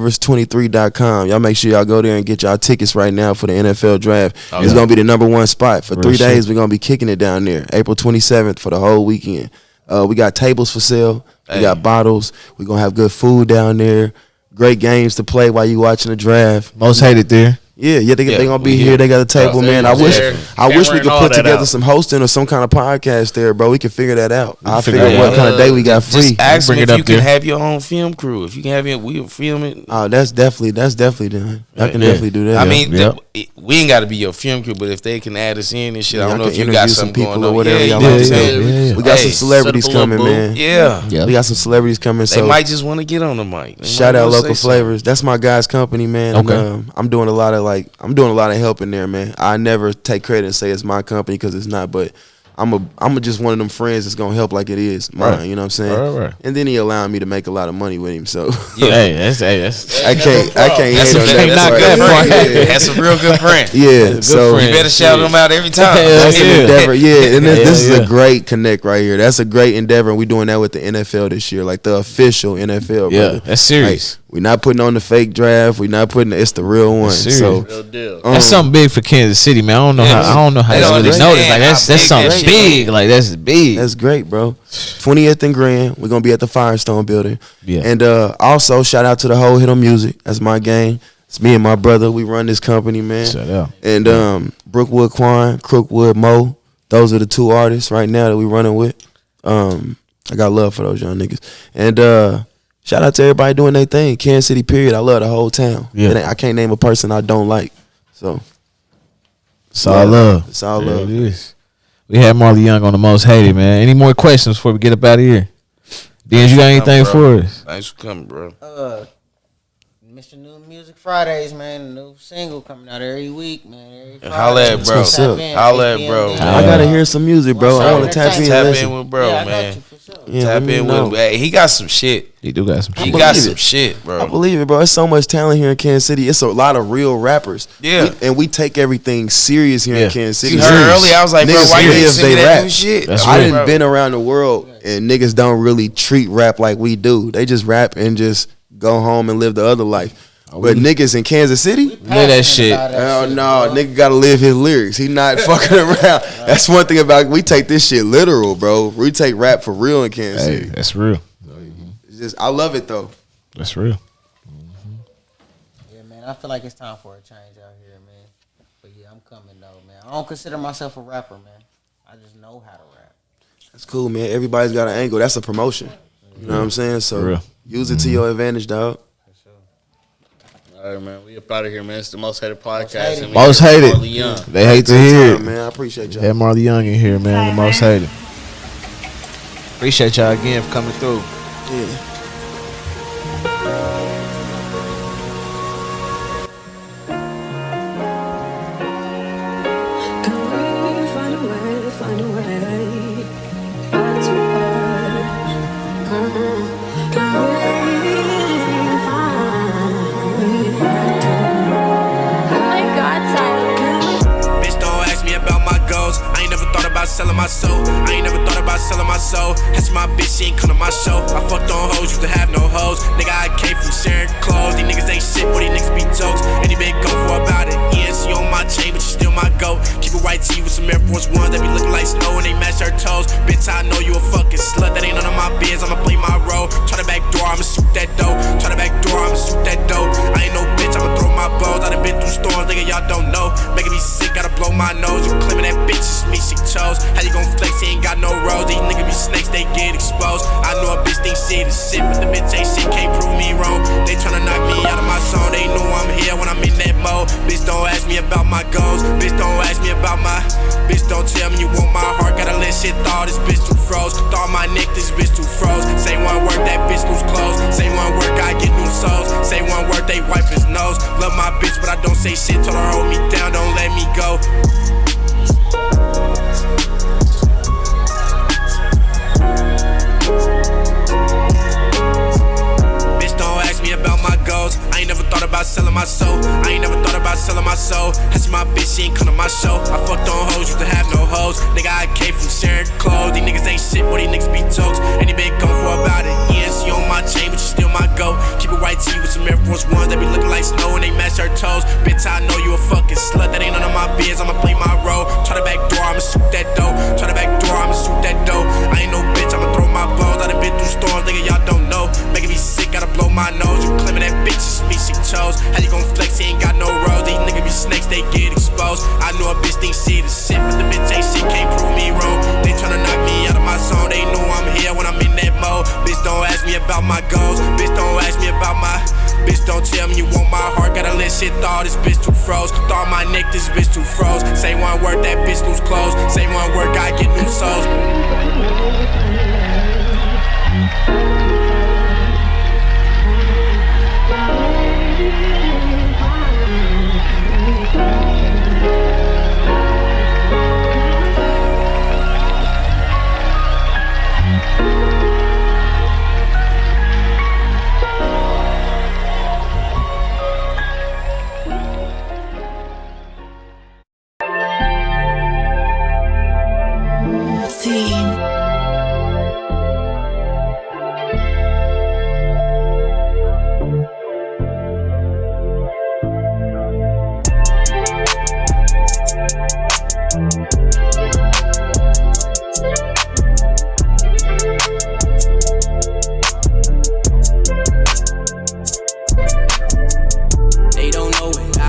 Localflavors23.com. Y'all make sure y'all go there and get y'all tickets right now for the NFL draft. It's gonna be the #1 spot for Real 3 shit. days. We're gonna be kicking it down there, April 27th for the whole weekend. We got tables for sale. We got bottles. We're gonna have good food down there. Great games to play while you watching the draft. Most hated there. Yeah, they gonna be we here. here. They got a table, man. I wish there. we Camera could and all put that together out. some hosting or some kind of podcast there, bro. We can figure that out. I'll figure figure that out what out. kind of day we got free. Just ask Bring him it if up you can there. have your own film crew. If you can have it, we'll film it. Oh, that's definitely done. I can Yeah. definitely do that. I mean, Yep. we ain't got to be your film crew, but if they can add us in and shit, Yeah, I don't I know can if you got interview some something people going or on. whatever Yeah, y'all you know like what to I'm do. saying? we got some Hey, celebrities set up a coming, little man. Yeah, Yeah. We got some celebrities coming. they So might just want to get on the mic. They shout might out wanna Local say something. Flavors. That's my guy's company, man. Okay. And, I'm doing a lot of help in there, man. I never take credit and say it's my company because it's not, but I'm just one of them friends that's gonna help like it is mine. Right. You know what I'm saying? Right. And then he allowed me to make a lot of money with him, so Hey, that's I can't That's hate a on very that. good part. friend. Yeah. That's a real good friend. Yeah, so friend. You better shout them out every time. Hell that's an yeah. endeavor. Yeah, and this is Yeah. a great connect right here. That's a great endeavor, and we're doing that with the NFL this year, like the official NFL. Yeah, brother. that's serious. We're not putting on the fake draft. We're not putting it's the real one. serious. So Real deal. That's something big for Kansas City, man. I don't know how They you don't really notice. Like understand that's how big something that shit big. Like that's big. that's great, bro. 20th and Grand. We're gonna be at the Firestone building. Yeah. And also shout out to the whole Hit 'em Music. That's my gang. It's me and my brother. We run this company, man. Shout out. And Brookwood Quan, Crookwood Mo. Those are the two artists right now that we running with. I got love for those young niggas. And shout out to everybody doing their thing. Kansas City, period. I love the whole town. Yeah. I can't name a person I don't like. So It's all love. It's all There love. it is. We had Marley Young on the Most Hated, man. Any more questions before we get up out of here? Dan, you got anything for us? Thanks for coming, bro. Mr. New Music Fridays, man. New single coming out every week, man. Every Friday. Holla at bro. what's up. Holla at bro. I gotta hear some music, bro. I want to tap in. Tap and listen. in with bro, Yeah, I got man. you for sure. Yeah, Tap let me in know. with him. Hey, he got some shit. He do got some He shit. got believe some it. shit, bro. I believe it, bro. There's so much talent here in Kansas City. It's a lot of real rappers. Yeah. And we take everything serious here Yeah. in Kansas City. You heard earlier, I was like, bro, Niggas why you live, ain't send me they that rap. new shit? That's I real. done been around the world and niggas don't really treat rap like we do. They just rap and just go home and live the other life. But niggas in Kansas City, Live that shit. hell no, nigga gotta live his lyrics. He not fucking around. That's one thing about we take this shit literal, bro. We take rap for real in Kansas Hey, City. that's real. It's just I love it though. That's real. Yeah, man. I feel like it's time for a change out here, man. But yeah, I'm coming though, man. I don't consider myself a rapper, man. I just know how to rap. That's cool, man. Everybody's got an angle. That's a promotion. You know what I'm saying? So real. use it to your advantage, dog. All right, man. We up out of here, man. It's the Most Hated Podcast. Hated. and we Most got Hated. Marley Young. They hate to Good hear time, it. man. I appreciate y'all. Had Marley Young in here, man. The Most Hated. Appreciate y'all again for coming through. Yeah. Find a way, find a way. Not too hard. Can we find me back to? Oh my God, Tyler. Bitch, don't ask me about my goals. I ain't never thought about selling my soul. I ain't never thought about selling my soul. That's my bitch, she ain't come to my show. I fucked on hoes, used to have no hoes. Nigga, I came from sharing clothes. These niggas ain't shit, but these niggas be jokes. And he been go for about it. ENC on my chain, but you still my goat. Keep it white tee with some Air Force Ones that be looking like snow and they match her toes. Bitch, I know you a fucking slut. That ain't none of my biz. I'ma play my back door, I'ma shoot that dough. Try the back door, I'ma shoot that dough. I ain't no bitch, I'ma throw my bows. I done been through storms, nigga, y'all don't know. Making me sick, gotta blow my nose. You claiming that bitch is me, she chose. How you gon' flex, he ain't got no rose. These niggas be snakes, they get exposed. I know a bitch think shit is shit, but the bitch ain't shit, can't prove me wrong. They tryna knock me out of my zone, they know I'm here when I'm in that mode. Bitch, don't ask me about my goals. Bitch, don't ask me about my. Bitch, don't tell me you want my heart. Gotta let shit thaw, this bitch too froze. Thaw my neck, this bitch too froze. Say one word, that bitch lose clothes. Say one word, I get new souls. Say one word, they wipe his nose. Love my bitch, but I don't say shit. Told her hold me down, don't let me go. About my goals, I ain't never thought about selling my soul. I ain't never thought about selling my soul. I see my bitch, she ain't come to my show. I fucked on hoes, used to have no hoes. Nigga, I came from sharing clothes. These niggas ain't shit, boy, these niggas be jokes. And they been going for about it. ENC on my chain, but you still my go. Keep it white tee with some Air Force Ones that be looking like snow and they match her toes. Bitch, I know you a fucking slut. That ain't none of my biz, I'ma play my role. Try the back door, I'ma shoot that dough. Try the back door, I'ma shoot that dough. I ain't no bitch, I'ma throw my bows. I done been through storms, nigga, y'all don't know. Making me sick, gotta blow my nose. You claiming that bitch is me, she chose. How you gon' flex, he ain't got no rose. These niggas be snakes, they get exposed. I know a bitch think shit is shit, but the bitch ain't shit, can't prove me wrong. They tryna knock me out of my zone, they know I'm here when I'm in that mode. Bitch, don't ask me about my goals. Bitch, don't ask me about my. Bitch, don't tell me you want my heart. Gotta let shit thaw, this bitch too froze. Thaw my neck, this bitch too froze. Say one word, that bitch lose clothes. Say one word, I get new souls. Team.